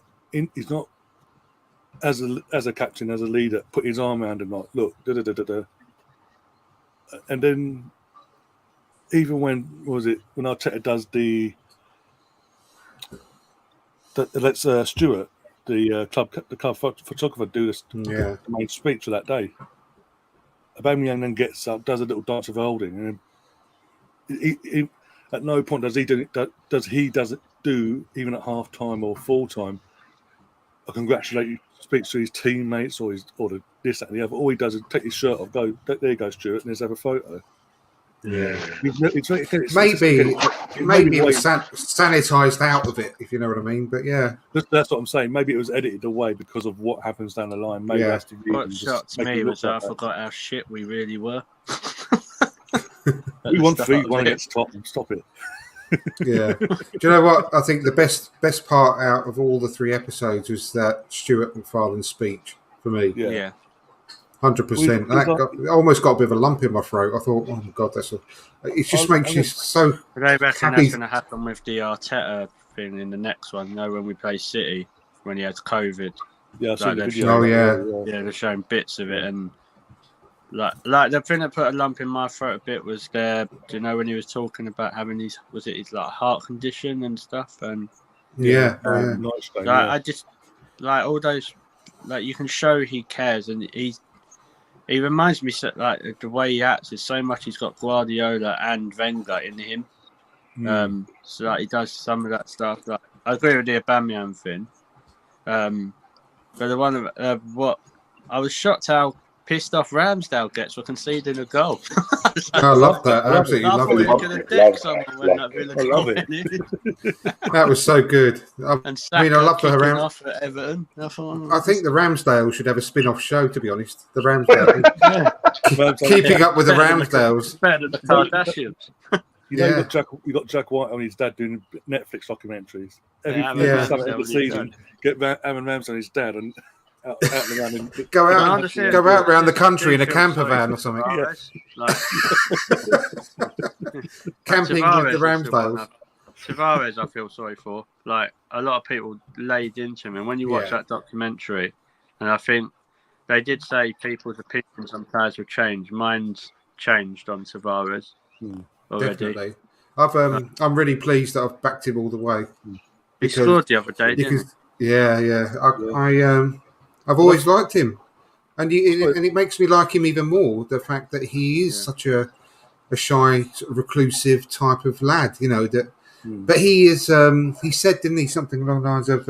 as a captain, as a leader, put his arm around him like, look, and then even when Arteta does lets Stuart, the club photographer, do the main speech for that day. Aubameyang then gets up, does a little dance of holding, and he at no point does he do even at half time or full time a congratulatory speech to his teammates or this, that, and the other. All he does is take his shirt off, go, there you go, Stuart, and let's have a photo. Yeah. Maybe it was sanitized out of it, if you know what I mean. But yeah, that's what I'm saying. Maybe it was edited away because of what happens down the line. Maybe that's the reason. What shocked me was I forgot how shit we really were. We won 3-1 against Tottenham. Stop it. Yeah. Do you know what? I think the best part out of all the 3 episodes was that Stuart McFarlane's speech for me. Yeah. 100%. I almost got a bit of a lump in my throat. I thought, oh my God, it just makes you so I reckon happy. that's going to happen with the Arteta thing in the next one. You know, when we play City, when he had COVID. Yeah, I like the video. Yeah, they're showing bits of it. And like the thing that put a lump in my throat a bit was there. Do you know when he was talking about having his like heart condition and stuff? And I just like all those, like you can show he cares, and he reminds me like the way he acts is so much. He's got Guardiola and Wenger in him, so like he does some of that stuff. Like I agree with the Aubameyang thing, but the one what I was shocked how pissed off Ramsdale gets for conceding a goal. I love that. I absolutely love it. I love it. That was so good. I love the off at Everton. I think the Ramsdale should have a spin-off show, to be honest. The Ramsdale. Keeping up with the Ramsdales. Better than the Kardashians. You got Jack White on his dad doing Netflix documentaries. Every season, get Aaron Ramsdale on his dad and out around go out around the country in a camper van or something. Camping with the Ramsdales. Tavares, I feel sorry for. Like a lot of people laid into him, and when you watch that documentary, and I think they did say people's opinions on players will change. Mine's changed on Tavares already. Definitely. I'm really pleased that I've backed him all the way. He scored the other day, didn't he? Yeah. I've always liked him, and it makes me like him even more. The fact that he is such a shy, sort of reclusive type of lad, But he is. He said, didn't he, something along the lines of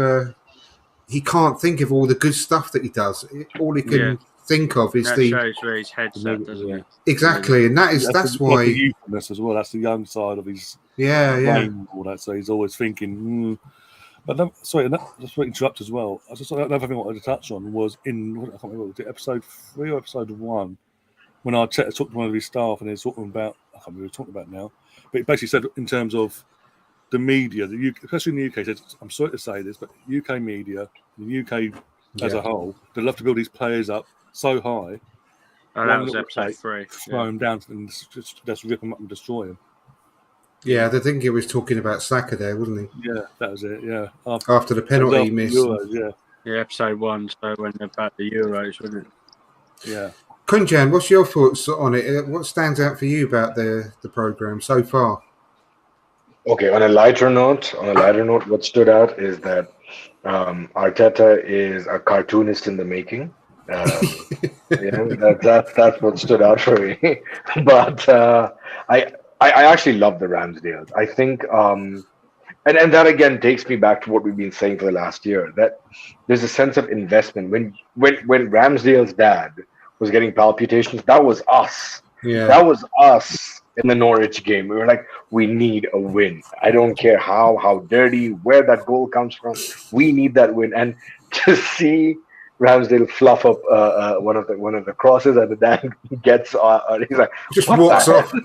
he can't think of all the good stuff that he does. All he can think of is that shows where his head's at, doesn't it? Exactly, and that's why the youthfulness as well. That's the young side of his brain, all that. So he's always thinking. But just to interrupt as well. Another thing I wanted to touch on was I can't remember, was it episode 3 or episode 1, when Arteta talked to one of his staff and he was talking about, I can't remember what he was talking about now, but he basically said in terms of the media, especially in the UK, he said, I'm sorry to say this, but UK media, the UK as a whole, they love to build these players up so high. Oh, that was episode 3. Throw them down and just rip them up and destroy them. Yeah, I think he was talking about Saka there, wasn't he? Yeah, that was it. Yeah, after the penalty he missed. Euros, yeah, episode 1. So when they're about the Euros, wasn't it? Yeah. Kunjan, what's your thoughts on it? What stands out for you about the program so far? Okay, on a lighter note, what stood out is that Arteta is a cartoonist in the making. That's what stood out for me. But I actually love the Ramsdales. I think and that again takes me back to what we've been saying for the last year, that there's a sense of investment. When Ramsdale's dad was getting palpitations, that was us. Yeah. That was us in the Norwich game. We were like, we need a win. I don't care how dirty, where that goal comes from. We need that win. And to see Ramsdale fluff up one of the crosses, and the dad gets he's like, Just what walks the off. hell?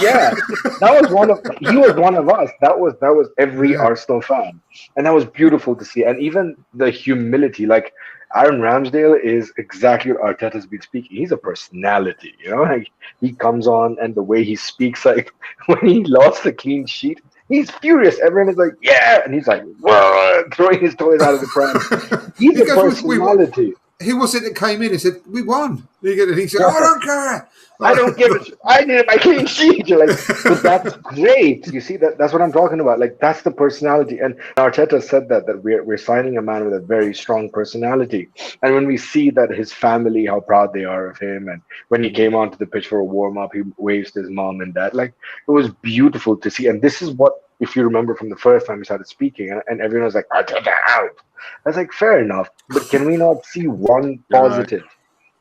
Yeah, he was one of us. That was every Yeah. Arsenal fan, and that was beautiful to see. And even the humility, like Aaron Ramsdale is exactly what Arteta's been speaking. He's a personality, like he comes on and the way he speaks, like when he lost the clean sheet, he's furious. Everyone is like, yeah, and he's like, whoa, throwing his toys out of the pram. He's He a goes, "We won." personality. Who was it that came in and said, "We won"? And he said, "I don't care. I don't give it. I needed my clean sheet." You're like, but that's great. You see, that's what I'm talking about. Like, that's the personality. And Arteta said that we're signing a man with a very strong personality. And when we see that his family, how proud they are of him, and when he came onto the pitch for a warm up, he waves to his mom and dad. Like, it was beautiful to see. And this is what, if you remember from the first time he started speaking, and everyone was like, "Arteta out." I was like, fair enough, but can we not see one positive?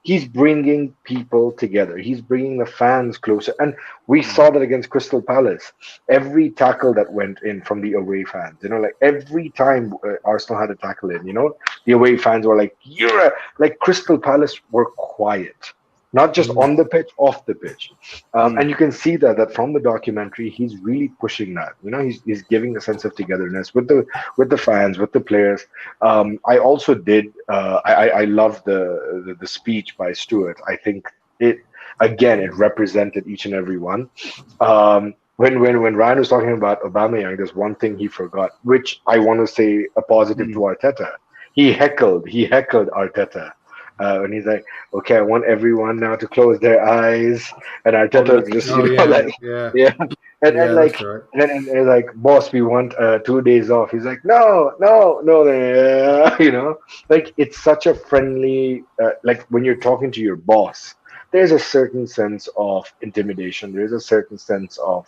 He's bringing people together. He's bringing the fans closer. And we saw that against Crystal Palace. Every tackle that went in from the away fans, like every time Arsenal had a tackle in, the away fans were like, like Crystal Palace were quiet. Not just on the pitch, off the pitch. And you can see that from the documentary, he's really pushing that. He's giving a sense of togetherness with the fans, with the players. I also did. I love the speech by Stuart. I think it represented each and every one. When Ryan was talking about Aubameyang, there's one thing he forgot, which I want to say a positive to Arteta. He heckled Arteta. And he's like, "Okay, I want everyone now to close their eyes." And Arteta just, and like, "Boss, we want 2 days off." He's like, "No, like it's such a friendly, like when you're talking to your boss, there's a certain sense of intimidation. There's a certain sense of,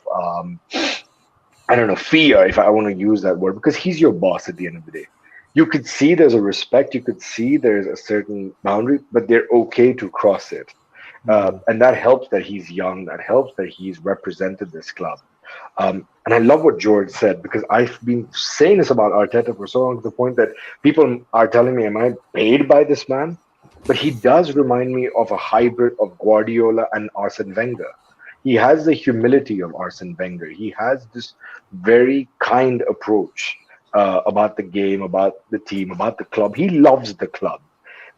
I don't know, fear, if I want to use that word, because he's your boss at the end of the day. You could see there's a respect. You could see there's a certain boundary, but they're okay to cross it. And that helps that he's young. That helps that he's represented this club. And I love what George said, because I've been saying this about Arteta for so long, to the point that people are telling me, am I paid by this man? But he does remind me of a hybrid of Guardiola and Arsene Wenger. He has the humility of Arsene Wenger. He has this very kind approach about the game, about the team, about the club. He loves the club.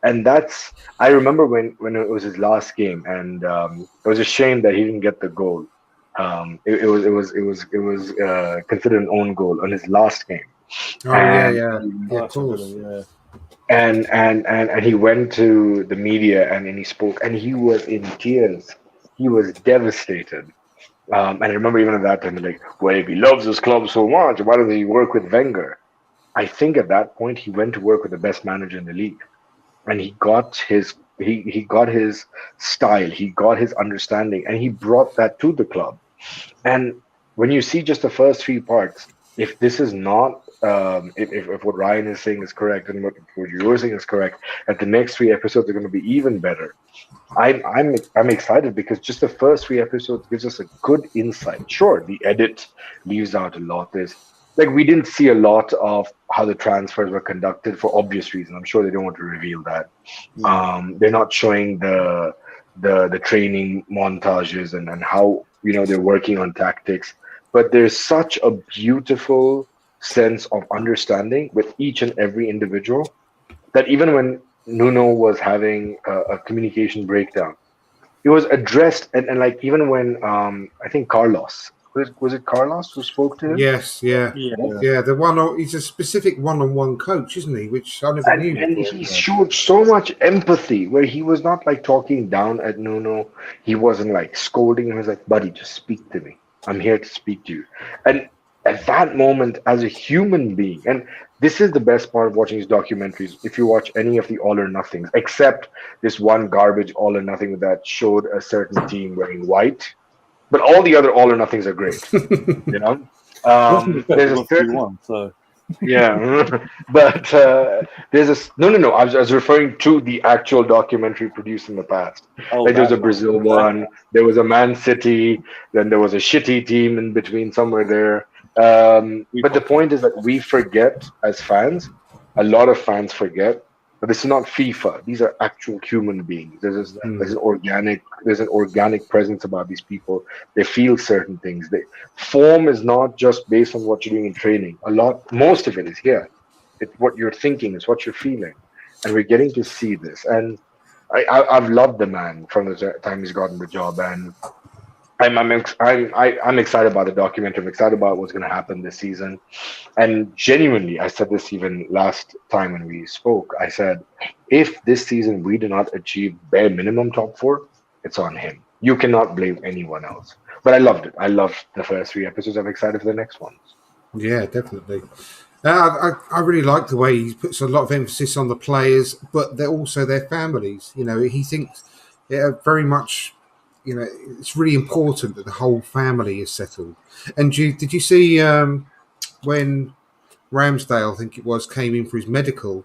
And I remember when it was his last game, and it was a shame that he didn't get the goal. It was considered an own goal on his last game. Oh, of course. Yeah. And he went to the media and he spoke, and he was in tears. He was devastated. And I remember even at that time, like, well, if he loves his club so much, why doesn't he work with Wenger? I think at that point he went to work with the best manager in the league, and he got his style, he got his understanding, and he brought that to the club. And when you see just the first 3 parts, if this is not, if what Ryan is saying is correct and what you're saying is correct, and the next 3 episodes are going to be even better. I'm excited, because just the first 3 episodes gives us a good insight. Sure, the edit leaves out a lot. We didn't see a lot of how the transfers were conducted for obvious reasons. I'm sure they don't want to reveal that. They're not showing the training montages and how they're working on tactics. But there's such a beautiful sense of understanding with each and every individual, that even when Nuno was having a communication breakdown, it was addressed, and like even when I think Carlos, was it Carlos who spoke to him? Yes, yeah. The one, he's a specific one-on-one coach, isn't he? Which I never knew. And he showed so much empathy, where he was not like talking down at Nuno. He wasn't like scolding him. He was like, "Buddy, just speak to me. I'm here to speak to you." And at that moment as a human being. And this is the best part of watching these documentaries. If you watch any of the All or Nothings, except this one garbage All or Nothing that showed a certain team wearing white, but all the other All or Nothings are great. You know, Nothing there's effective a on certain 3-1, so yeah, but there's a no. I was referring to the actual documentary produced in the past. Like there was that a Brazil one. one, there was a Man City, then there was a shitty team in between somewhere there. But the point is that we forget as fans, a lot of fans forget. But this is not FIFA. These are actual human beings. There's an organic presence about these people. They feel certain things. Form is not just based on what you're doing in training. Most of it is here. It's what you're thinking, it's what you're feeling, and we're getting to see this. And I've loved the man from the time he's gotten the job, and I'm excited about the documentary. I'm excited about what's going to happen this season. And genuinely, I said this even last time when we spoke. I said, if this season we do not achieve bare minimum top four, it's on him. You cannot blame anyone else. But I loved it. I loved the first 3 episodes. I'm excited for the next ones. Yeah, definitely. I really like the way he puts a lot of emphasis on the players, but they're also their families. You know, he thinks very much. You know, it's really important that the whole family is settled. And did you see when Ramsdale, I think it was, came in for his medical?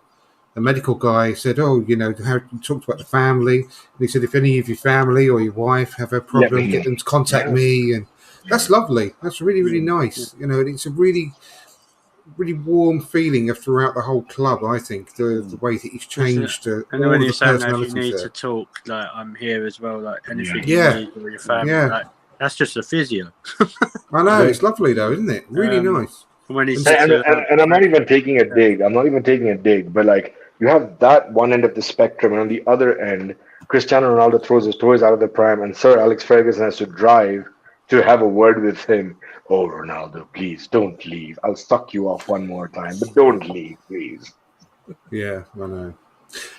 The medical guy said, "Oh, you know, how you talked about the family." And he said, "If any of your family or your wife have a Let me problem, know. get them to contact Yeah. me." And that's lovely. That's really, really nice. You know, and it's a really, really warm feeling throughout the whole club. I think the way that he's changed And all when of you're the saying that if you personalities need there. to talk, like I'm here as well, like anything you Yeah, need or your family, yeah. like that's just a physio. I know Yeah. it's lovely though, isn't it? Really nice. When he And said And, to and I'm not even taking a dig. I'm not even taking a dig. But like you have that one end of the spectrum, and on the other end, Cristiano Ronaldo throws his toys out of the prime, and Sir Alex Ferguson has to drive to have a word with him. Oh, Ronaldo, please don't leave. I'll suck you off one more time, but don't leave, please. yeah, I know.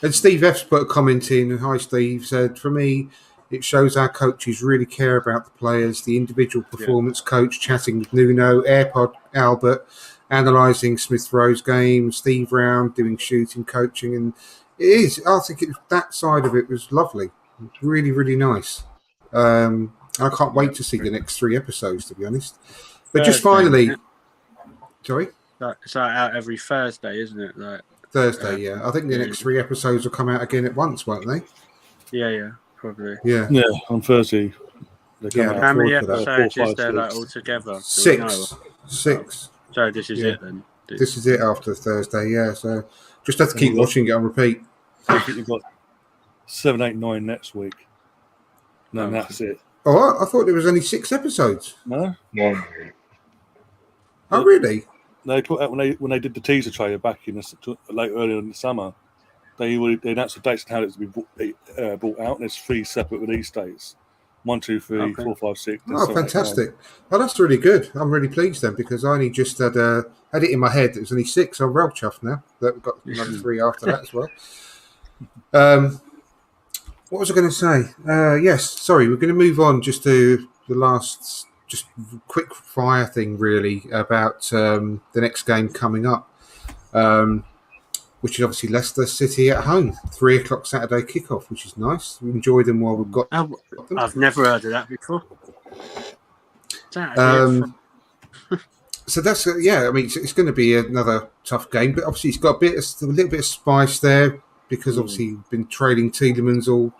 And Steve F's put a comment in. Hi, Steve. Said, for me, it shows our coaches really care about the players. The individual performance coach chatting with Nuno, AirPod Albert, analysing Smith Rowe's game, Steve Round doing shooting coaching. And it is. I think that side of it was lovely. Really, really nice. I can't wait to see the next 3 episodes, to be honest. But just Thursday, isn't finally, it? sorry? It's like out every Thursday, isn't it? Like Thursday, yeah. I think the next 3 episodes will come out again at once, won't they? yeah, probably. Yeah. Yeah, on Thursday they come Yeah, out. How many forward for that. 4, episodes is 5, there like 6. altogether? Do we know? Six. So this is Yeah. it then. This is it after Thursday, yeah. So just have to And keep we've got- watching it on repeat. I think you've got 7, 8, 9 next week. No, Oh. that's it. Oh, I thought there was only 6 episodes. No, No. Oh, really? they put out when they did the teaser trailer back in earlier in the summer. They announced the dates and how it's to be brought out, and there's 3 separate release dates: 1, 2, 3, Okay. 4, 5, 6. Oh, 7, 8, 9. fantastic. Oh, that's really good. I'm really pleased then because I only just had it in my head. It was only 6. I'm real chuffed now that we've got another 3 after that as well. What was I going to say? Yes, sorry, we're going to move on just to the last, just quick fire thing, really, about the next game coming up, which is obviously Leicester City at home, 3:00 Saturday kickoff, which is nice. We enjoy them while we've got them. I've never heard of that before. So that's I mean, it's going to be another tough game, but obviously it's got a little bit of spice there because obviously you've been trailing Tielemans all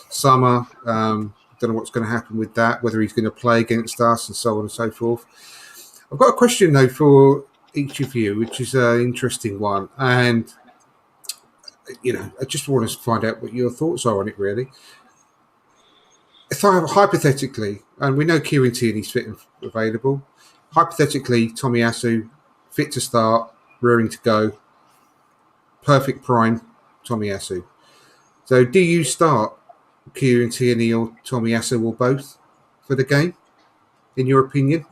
summer. Don't know what's going to happen with that, whether he's going to play against us and so on and so forth. I've got a question though for each of you, which is an interesting one, and I just want to find out what your thoughts are on it. Really, if I hypothetically, and we know Kieran Tierney's fit and available. Hypothetically, Tomiyasu, fit to start, rearing to go, perfect prime, Tomiyasu. So do you start Kieran Tierney or Tomiyasu or both for the game, in your opinion,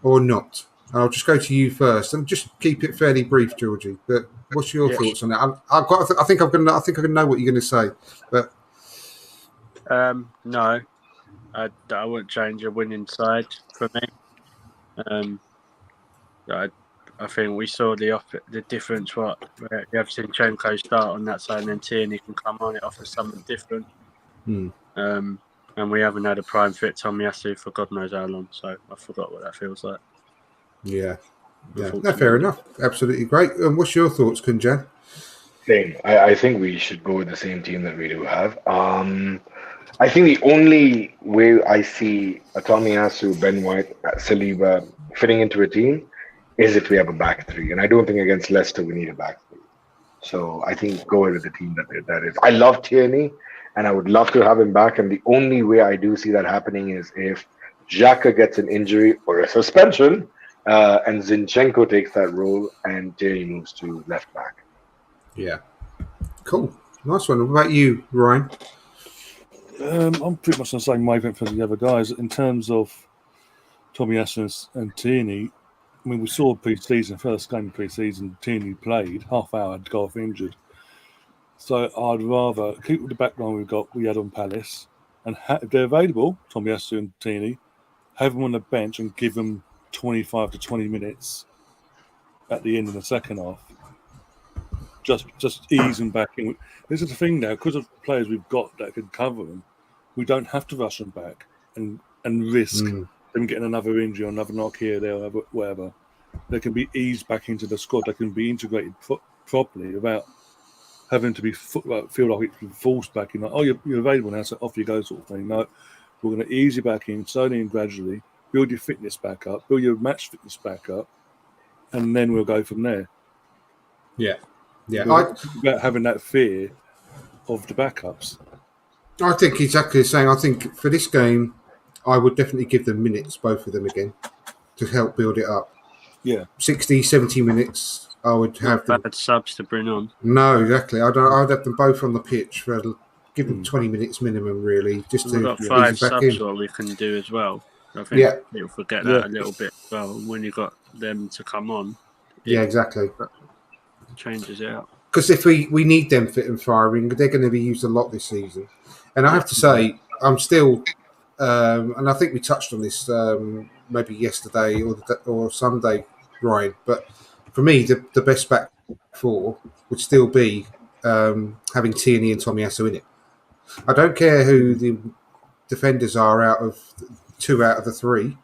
or not? And I'll just go to you first, and just keep it fairly brief, Georgie. But what's your thoughts on that? I think I'm going to know what you're going to say, but no, I wouldn't change a winning side for me. I think we saw the difference. Where you have Zinchenko start on that side, and then Tierney can come on. It offers something different. And we haven't had a prime fit Tomiyasu for God knows how long. So I forgot what that feels like. Yeah. No, fair enough. Absolutely great. And what's your thoughts, Kunjan? Same. I think we should go with the same team that we do have. I think the only way I see a Tomiyasu, Ben White, Saliba fitting into a team is if we have a back three. And I don't think against Leicester we need a back three. So I think go with the team that is. I love Tierney, and I would love to have him back. And the only way I do see that happening is if Xhaka gets an injury or a suspension, and Zinchenko takes that role, and Tierney moves to left back. Yeah. Cool. Nice one. What about you, Ryan? I'm pretty much on the same wavelength for the other guys. In terms of Tomiyasu and Tierney, I mean, we saw pre-season, first game of pre-season, Tierney played, half hour, had to go off injured. So I'd rather keep with the background we had on Palace, and if they're available, Tomiyasu and Tierney, have them on the bench and give them 25 to 20 minutes at the end of the second half. Just ease them back in. This is the thing now, because of the players we've got that can cover them, we don't have to rush them back and risk them getting another injury or another knock here, there, or whatever. They can be eased back into the squad. They can be integrated properly without having to be feel like it's forced back in. Like, oh, you're available now, so off you go, sort of thing. No, we're going to ease you back in, slowly and gradually, build your fitness back up, build your match fitness back up, and then we'll go from there. Yeah. Yeah. About having that fear of the backups. I think exactly the same. I think for this game, I would definitely give them minutes, both of them again, to help build it up. Yeah. 60, 70 minutes, I would have them. Bad subs to bring on. No, exactly. I'd have them both on the pitch for give them 20 minutes minimum, really, just We've to got ease 5 back subs in. what we can do as well. I think people forget that a little bit as well. When you've got them to come on. Yeah, exactly. Changes it out. Because if we need them fit and firing, they're going to be used a lot this season. And I have to say, I'm still, and I think we touched on this maybe yesterday or Sunday, Ryan, but for me, the best back four would still be having Tierney and Tomiyasu in it. I don't care who the defenders are out of the three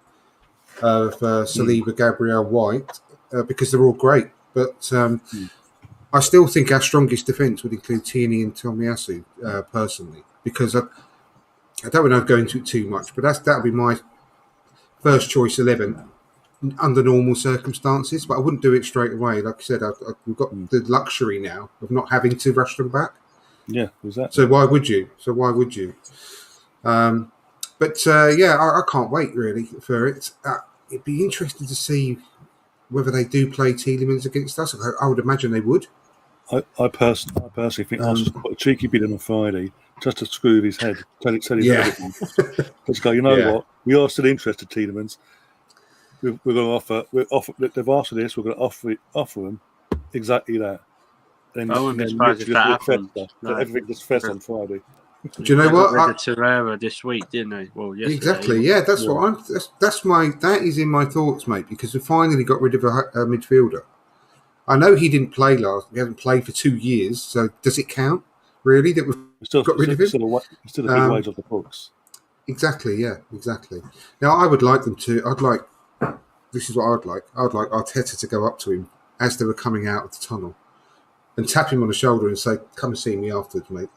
of Saliba, Gabriel, White, because they're all great. But I still think our strongest defence would include Tierney and Tomiyasu, personally, because I don't want to go into it too much, but that would be my first choice 11 under normal circumstances. But I wouldn't do it straight away. Like I said, we've got the luxury now of not having to rush them back. Yeah, exactly. So why would you? I can't wait really for it. It'd be interesting to see whether they do play Tielemans against us. I would imagine they would. I personally think Arsenal's quite a cheeky bit on Friday just to screw with his head. Tell his head in. Let's go, what? We are still interested, Tielemans. We're going to offer. They've asked for this. We're going to offer them exactly that. I wouldn't be surprised if that happened. Everything just fest on Friday. Do you know what? Torreira this week, didn't they? Well, yesterday. Exactly. Yeah, that's what I'm. That is in my thoughts, mate. Because we finally got rid of a midfielder. I know he didn't play last. He hasn't played for 2 years. So does it count really that we've got rid of him? Still a big wage off the books. Exactly. Yeah. Exactly. Now I would like them to. This is what I'd like. I would like Arteta to go up to him as they were coming out of the tunnel and tap him on the shoulder and say, "Come and see me afterwards, mate."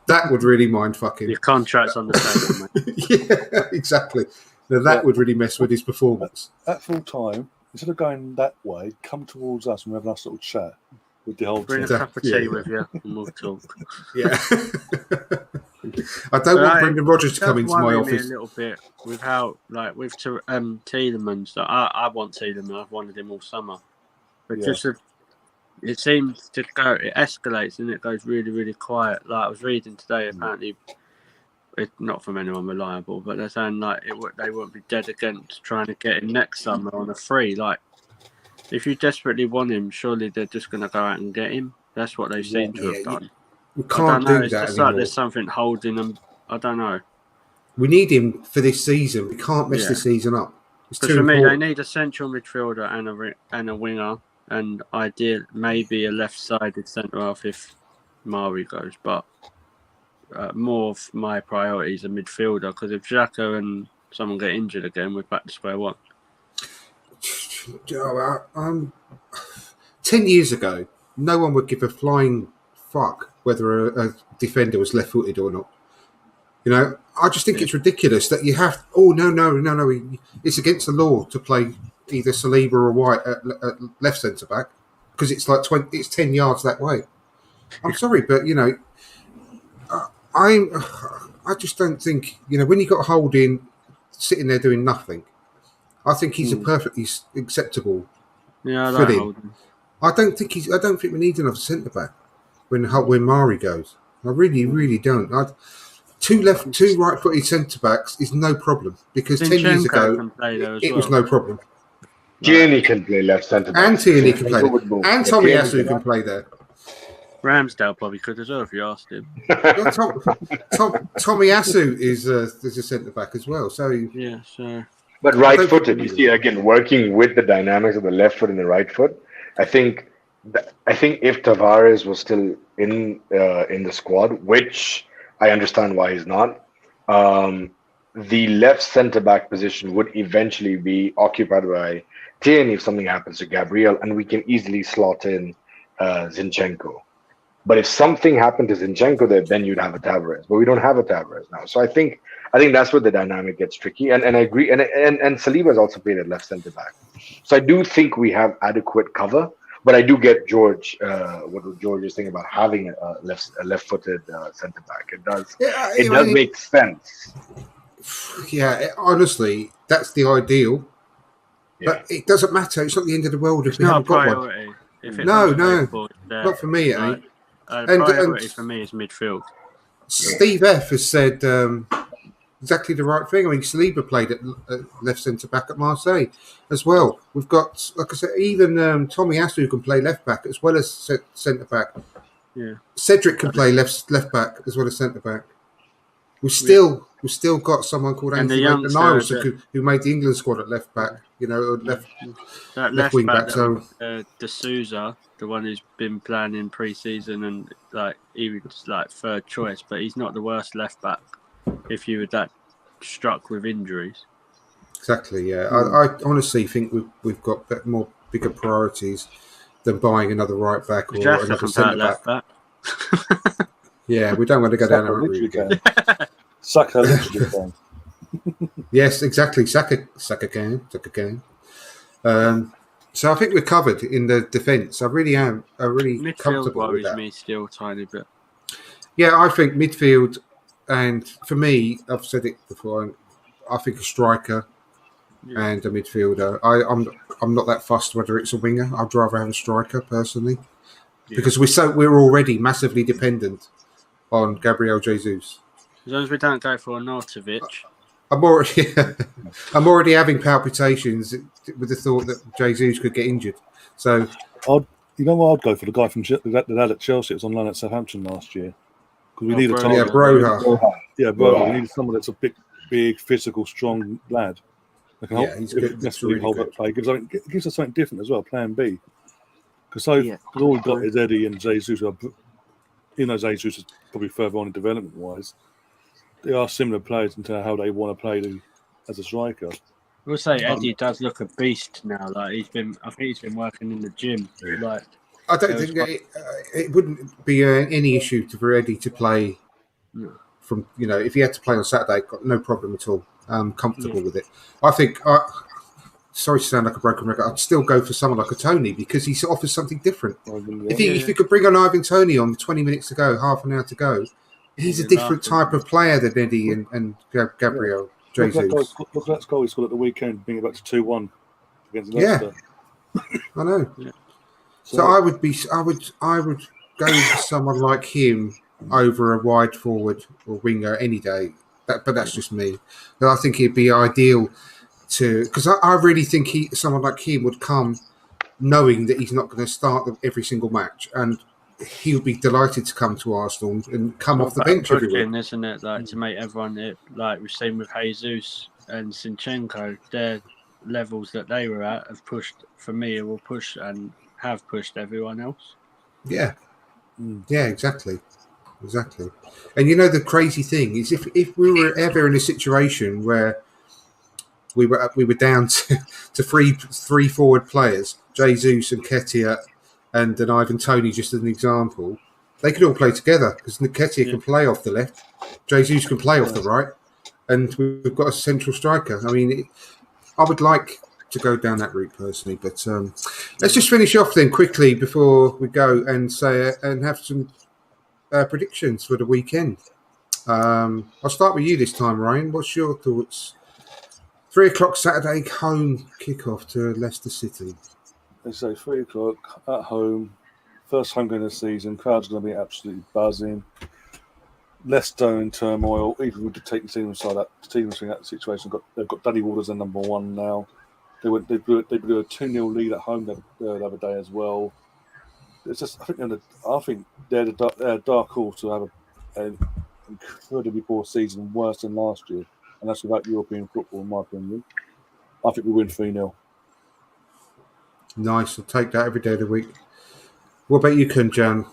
That would really mind fucking. Your contract's on the table, mate. Yeah, exactly. Now that would really mess with his performance. At full time, instead of going that way, come towards us and have a nice little chat with the whole team. Bring a cup of tea with you and we'll talk. Yeah. I don't want Brendan Rodgers to come into my office. A little bit with how, with Tielemans. I want Tielemans. I've wanted him all summer, but it seems to go. It escalates and it goes really, really quiet. Like I was reading today, apparently, it's not from anyone reliable, but they're saying they won't be dead against trying to get him next summer on a free. Like, if you desperately want him, surely they're just going to go out and get him. That's what they seem to have done. We can't do it's that just anymore. Like there's something holding them. I don't know. We need him for this season. We can't mess this season up. It's Because too for me, they important. need a central midfielder and a winger, and ideal maybe a left-sided centre half if Mari goes. But more of my priorities are midfielder because if Xhaka and someone get injured again, we're back to square one. 10 years ago, no one would give a flying fuck whether a defender was left-footed or not. You know, I just think it's ridiculous that you have. Oh no! It's against the law to play either Saliba or White at left centre back because it's like 20. It's 10 yards that way. I'm sorry, but you know, I just don't think when you got Holding sitting there doing nothing. I think he's a perfectly acceptable. Yeah, I fill like in. Holden. I don't think we need another centre back when Mari goes. I really don't. Two right-footed centre backs is no problem because 10 years ago can play there as it was well. no problem. Tierney can play left centre back. And Tierney can play Zinchenko there. And Tommy Asu can play there. Ramsdale probably could as well if you asked him. Well, Tommy Asu is a centre back as well. So Yeah, so But right-footed, you see, again, working with the dynamics of the left foot and the right foot. I think if Tavares was still in the squad, which I understand why he's not, the left centre back position would eventually be occupied by Tierney if something happens to Gabriel, and we can easily slot in Zinchenko. But if something happened to Zinchenko, then you'd have a Tavares. But we don't have a Tavares now, so I think that's where the dynamic gets tricky. And I agree. And Saliba has also played at left centre back, so I do think we have adequate cover. But I do get George what George is saying about having a left-footed centre back. It does make sense. Yeah, honestly, that's the ideal. Yeah. But it doesn't matter. It's not the end of the world if it's we not a haven't got one. priority. If it's No, not for me. It ain't. Priority for me is midfield. Steve F has said exactly the right thing. I mean, Saliba played at left centre back at Marseille as well. We've got, like I said, even Tommy Asu can play left back as well as centre back. Yeah, Cedric can play left back as well as centre back. We've still got someone called Anthony Niles who made the England squad at left back. Or left wing back. So De Souza, the one who's been playing in pre-season and even third choice, but he's not the worst left back. If you were that struck with injuries, exactly. Yeah, I honestly think we've got bigger priorities than buying another right back or another centre back. Yeah, we don't want to go down that route again. Saka literally can. Yes, exactly. Saka can. So I think we're covered in the defence. I really am. Really midfield comfortable with worries that. me still a tiny bit. Yeah, I think midfield, and for me, I've said it before. I think a striker and a midfielder. I'm not that fussed whether it's a winger. I'd rather have a striker personally, because we're already massively dependent on Gabriel Jesus. As long as we don't go for Arnautovic. I'm already having palpitations with the thought that Jesus could get injured. So, I'd go for the guy from that lad at Chelsea. It was on loan at Southampton last year because we need a target. Yeah, Broha. Yeah, Broha. We need someone that's a big, physical, strong lad. That can he's good. That's really hold good. that play. Gives us something different as well. Plan B. Because all we've got is Eddie and Jesus. Jesus is probably further on in development wise. They are similar players into how they want to play as a striker. We'll say Eddie does look a beast now. I think he's been working in the gym. I don't think it wouldn't be any issue for Eddie to play from. If he had to play on Saturday, got no problem at all. I'm comfortable with it. I think. Sorry to sound like a broken record. I'd still go for someone like a Tony because he offers something different. If you could bring an Ivan Tony on 20 minutes to go, half an hour to go, he's a different type of player than Eddie and Gabriel Jesus. Look at that goal he scored at the weekend, bringing it back to 2-1 against Leicester. I know. Yeah. So I would go for someone like him over a wide forward or winger any day. But that's just me. But I think he'd be ideal because I really think someone like him would come knowing that he's not going to start every single match, and he would be delighted to come to Arsenal and come off the bench every week. Isn't it? To make everyone we've seen with Jesus and Zinchenko, they're levels that they were at have pushed for me. Will push and have pushed everyone else. Yeah, yeah, exactly. And the crazy thing is, if we were ever in a situation where we were down to three forward players, Jesus and Ketia and an Ivan Toney, just as an example, they could all play together because Ketia can play off the left, Jesus can play off the right, and we've got a central striker. I mean, I would like to go down that route personally, but let's just finish off then quickly before we go and have some predictions for the weekend. I'll start with you this time, Ryan. What's your thoughts? 3:00 Saturday home kickoff to Leicester City. They say 3:00 at home, first home game of the season. Crowd's going to be absolutely buzzing. Leicester in turmoil. Even with the taking Stevens side out, Stevens out the situation, they've got Danny Waters at number one now. They blew a 2-0 lead at home the other day as well. It's just I think they're the dark horse to have an incredibly poor season, worse than last year, and that's without European football, in my opinion. I think we win 3-0. Nice. I'll take that every day of the week. What about you, Jan?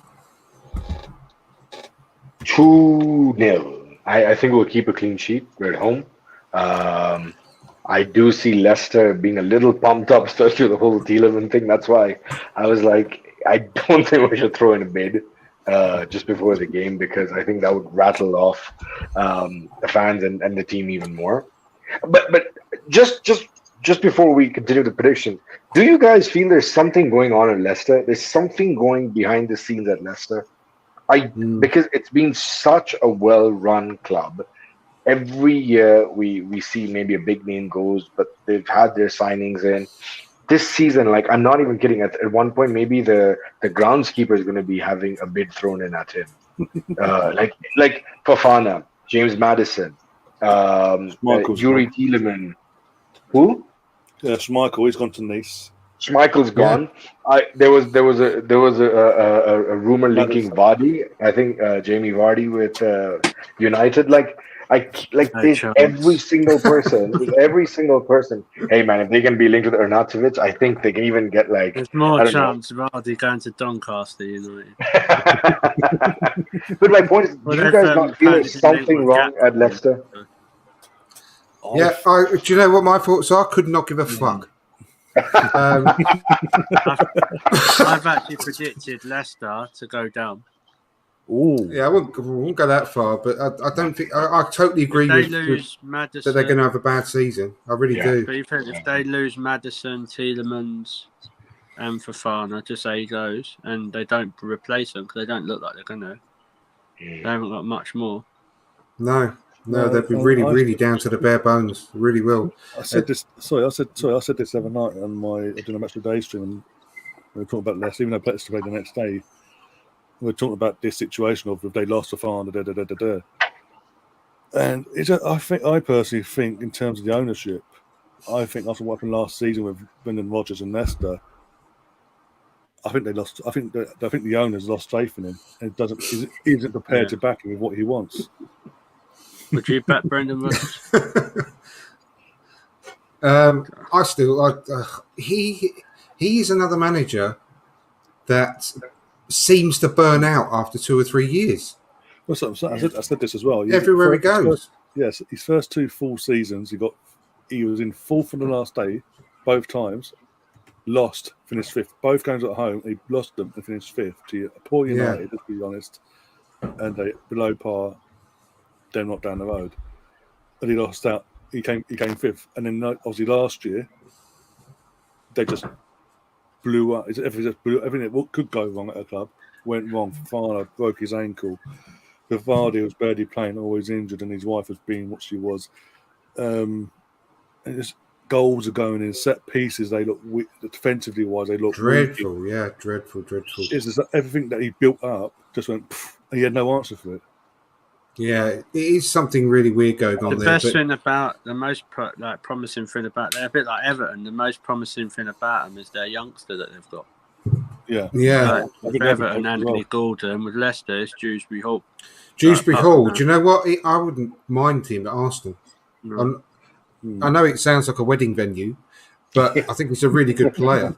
2-0. I think we'll keep a clean sheet. We're at home. I do see Leicester being a little pumped up, especially with the whole Tielemans thing. That's why I was like, I don't think we should throw in a bid just before the game, because I think that would rattle off the fans and the team even more. But just before we continue the prediction, do you guys feel there's something going on at Leicester? There's something going behind the scenes at Leicester? Because it's been such a well-run club. Every year we see maybe a big name goes, but they've had their signings in. This season, like, I'm not even kidding. At one point, maybe the groundskeeper is going to be having a bid thrown in at him. like Fofana, James Maddison, Yuri Tielemans. Who? Yeah, Schmeichel. He's gone to Nice. Schmeichel's gone. Yeah. There was a rumor linking Vardy. I think Jamie Vardy with United. There's every single person. Hey man, if they can be linked with Arnautovic, I think they can even get like. There's more chance of Vardy going to Doncaster United. But my point is, do you guys not feel there's something wrong at Leicester? Yeah, do you know what my thoughts are? Could not give a fuck. I've actually predicted Leicester to go down. Ooh. Yeah, I won't go that far, but I don't think I totally agree with that they're going to have a bad season. I really do. But if they lose Maddison, Tielemans, and Fofana, just say he goes, and they don't replace them because they don't look like they're going to. They haven't got much more. No, they'll be really down to the bare bones. They really will. I said this. Sorry, I said this the other night on my doing a match of the day stream, and we were talking about Leicester. Even though Leicester played the next day, we were talking about this situation of if they lost a farm, and I personally think, in terms of the ownership, I think after what happened last season with Brendan Rodgers and Leicester, I think they lost. I think the owners lost faith in him and isn't prepared to back him with what he wants. Would you back Brendan Rodgers? He is another manager that seems to burn out after 2 or 3 years. Well, I said this as well. Everywhere he goes. His first 2 full seasons, he was in fourth on the last day, both times. Lost, finished fifth. Both games at home, he lost them and finished fifth to a poor United, let's be honest, and they below par. They're not down the road, and he lost out. He came fifth, and then obviously last year they just blew up. Everything that could go wrong at a club went wrong. Fofana broke his ankle. Vardy was barely playing, always injured, and his wife was being what she was. And just goals are going in, set pieces. They look defensively wise. They look dreadful. weak. Yeah, dreadful. It's just everything that he built up just went. And he had no answer for it. Yeah, it is something really weird going on there. The most promising thing about they're a bit like Everton. The most promising thing about them is their youngster that they've got. Yeah. With Everton, Anthony Gordon. With Leicester, it's Dewsbury Hall. Dewsbury Hall. Do you know what? I wouldn't mind him at Arsenal. No. I know it sounds like a wedding venue, but I think he's a really good player.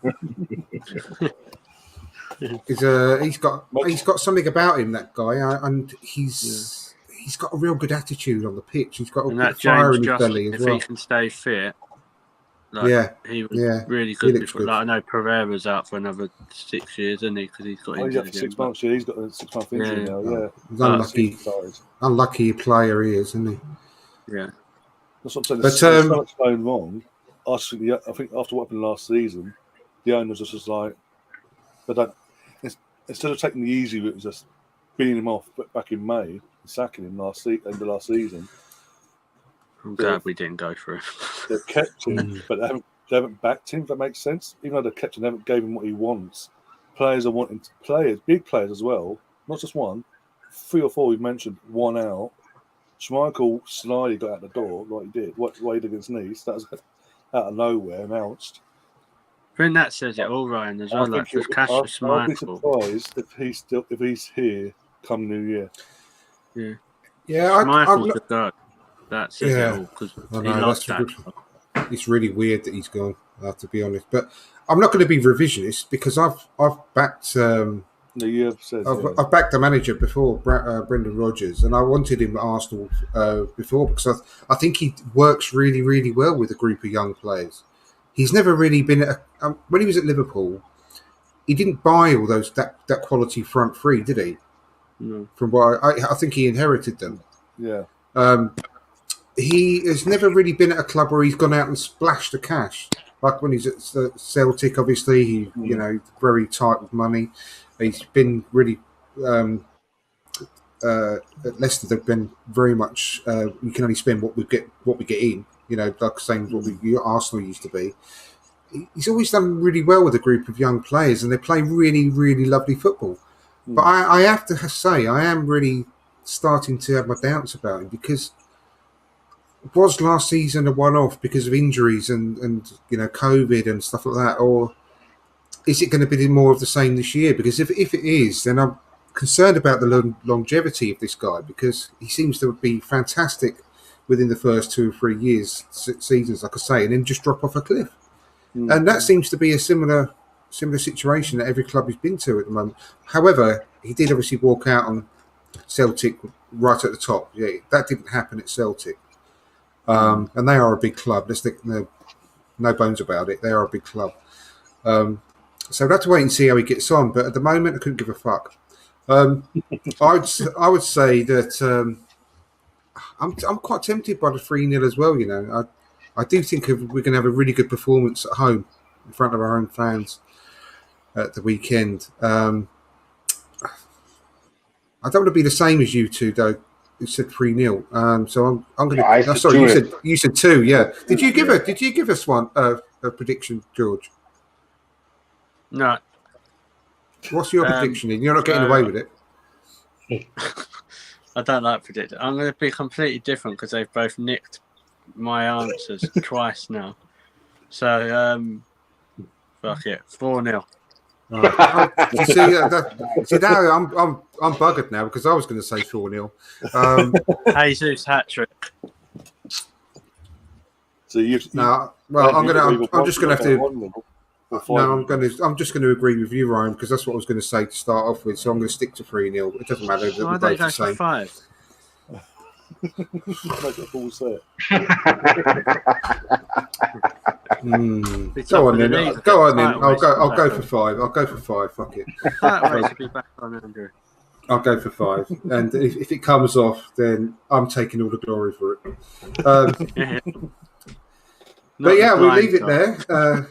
He's got something about him, that guy, and he's got a real good attitude on the pitch. He's got a bit of fire in his belly as well. If he can stay fit, he was really good. He looks good. I know Pereira's out for another 6 years, isn't he? Because he's got injured again. 6 months. Yeah, he's got a 6-month injury now. Yeah, he's unlucky player he is, isn't he? Yeah, that's what I'm saying. There's so much going wrong. I think after what happened last season, the owners are just like, instead of taking the easy route, just beating him off back in May and sacking him end of last season. I'm glad we didn't go for it. They've kept him, but they haven't backed him, if that makes sense. Even though they've kept him, they haven't gave him what he wants. Players are wanting big players as well, not just one. 3 or 4 we've mentioned, one out. Schmeichel slyly got out the door like he did. What he did against Nice, that was out of nowhere, announced. I think that says it all, Ryan, as well. Like, just cash for Schmeichel. I'll be surprised if he's here come New Year. Yeah, Schmeichel's the guy. That says it all, because he lost that. It's really weird that he's gone, to be honest. But I'm not going to be revisionist because I've backed. I've backed the manager before, Brendan Rodgers, and I wanted him at Arsenal before because I think he works really, really well with a group of young players. He's never really been when he was at Liverpool, he didn't buy all that quality front three, did he? No. From what I think he inherited them. Yeah. He has never really been at a club where he's gone out and splashed the cash. Like when he's at Celtic, obviously, he very tight with money. He's been really at Leicester. They've been very much. You can only spend what we get in. Like saying what Arsenal used to be. He's always done really well with a group of young players, and they play really, really lovely football. But I have to say, I am really starting to have my doubts about him because was last season a one-off because of injuries and COVID and stuff like that, or is it going to be more of the same this year? Because if it is, then I'm concerned about the longevity of this guy because he seems to be fantastic within the first 2 or 3 years, seasons, like I say, and then just drop off a cliff. And that seems to be a similar situation that every club has been to at the moment. However, he did obviously walk out on Celtic right at the top. Yeah, that didn't happen at Celtic. And they are a big club. No bones about it. They are a big club. So we'll have to wait and see how he gets on. But at the moment, I couldn't give a fuck. I would say that I'm quite tempted by the 3-0 as well. I do think we're going to have a really good performance at home in front of our own fans at the weekend. I don't want to be the same as you two, though. You said 3-0. So I'm going to. Sorry, you said 2. Yeah. Did you give us one a prediction, George? No. What's your prediction? You're not getting away with it. I don't like predicting. I'm going to be completely different because they've both nicked my answers twice now. So, fuck it, 4-0. See, now I'm buggered now because I was going to say 4-0. Jesus hat trick. So I'm just going to have to. I'm just going to agree with you, Ryan, because that's what I was going to say to start off with. So I'm going to stick to 3-0. It doesn't matter. Why don't you go for 5? Make a full set. Go on then. I'll go for 5. I'll go for 5. Fuck it. I'll go for 5. And if it comes off, then I'm taking all the glory for it. But yeah, we'll leave it there.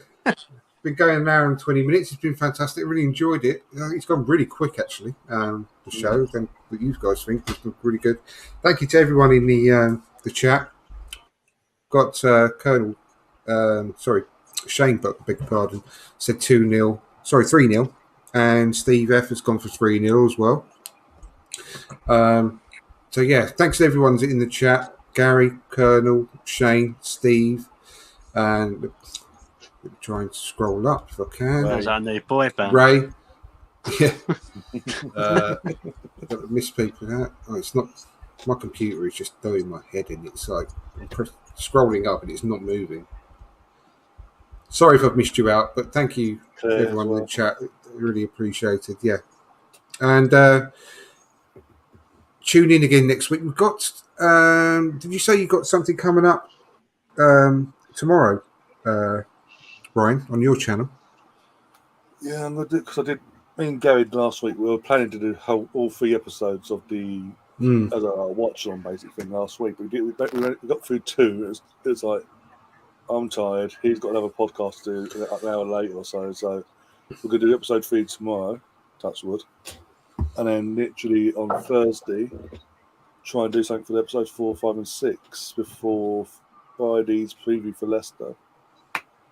Been going an hour and 20 minutes. It's been fantastic. I really enjoyed it. It's gone really quick, actually. The show. Then what you guys think it's been really good. Thank you to everyone in the chat. Got Colonel. Shane, beg your pardon. Said 2-0. Sorry, 3-0. And Steve F has gone for 3-0 as well. So yeah, thanks to everyone in the chat. Gary, Colonel, Shane, Steve, and try and scroll up if I can. Where's our new boy band? Ray. Yeah. Miss people out. Oh, it's not. My computer is just doing my head in. It's like scrolling up and it's not moving. Sorry if I've missed you out, but thank you to Claire as everyone in well. the chat. Really appreciated. Yeah. And tune in again next week. We've got, did you say you got something coming up tomorrow, Brian, on your channel? Yeah, I'm gonna do because I did. Me and Gary last week we were planning to do all 3 episodes of the as a watch on basic thing last week. But we got through 2. It was like I'm tired. He's got another podcast to do an hour later or so. So we're gonna do episode 3 tomorrow. Touch wood. And then literally on Thursday, try and do something for the episodes 4, 5, and 6 before Friday's preview for Leicester.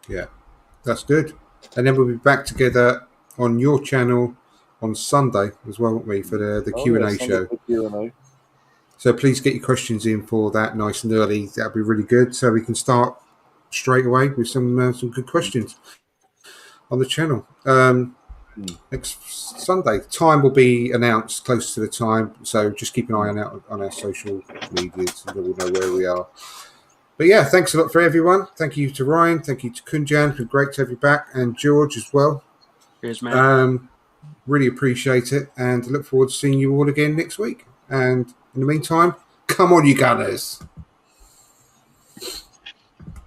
Yeah, that's good. And then we'll be back together on your channel on Sunday as well, won't we, for the Q&A show. Q&A. So please get your questions in for that nice and early. That'll be really good. So we can start straight away with some good questions on the channel. Next Sunday, time will be announced close to the time. So just keep an eye out on our social medias and we'll know where we are. But yeah, thanks a lot for everyone. Thank you to Ryan. Thank you to Kunjan. It's been great to have you back. And George as well. Cheers, man. Really appreciate it. And look forward to seeing you all again next week. And in the meantime, come on, you Gunners.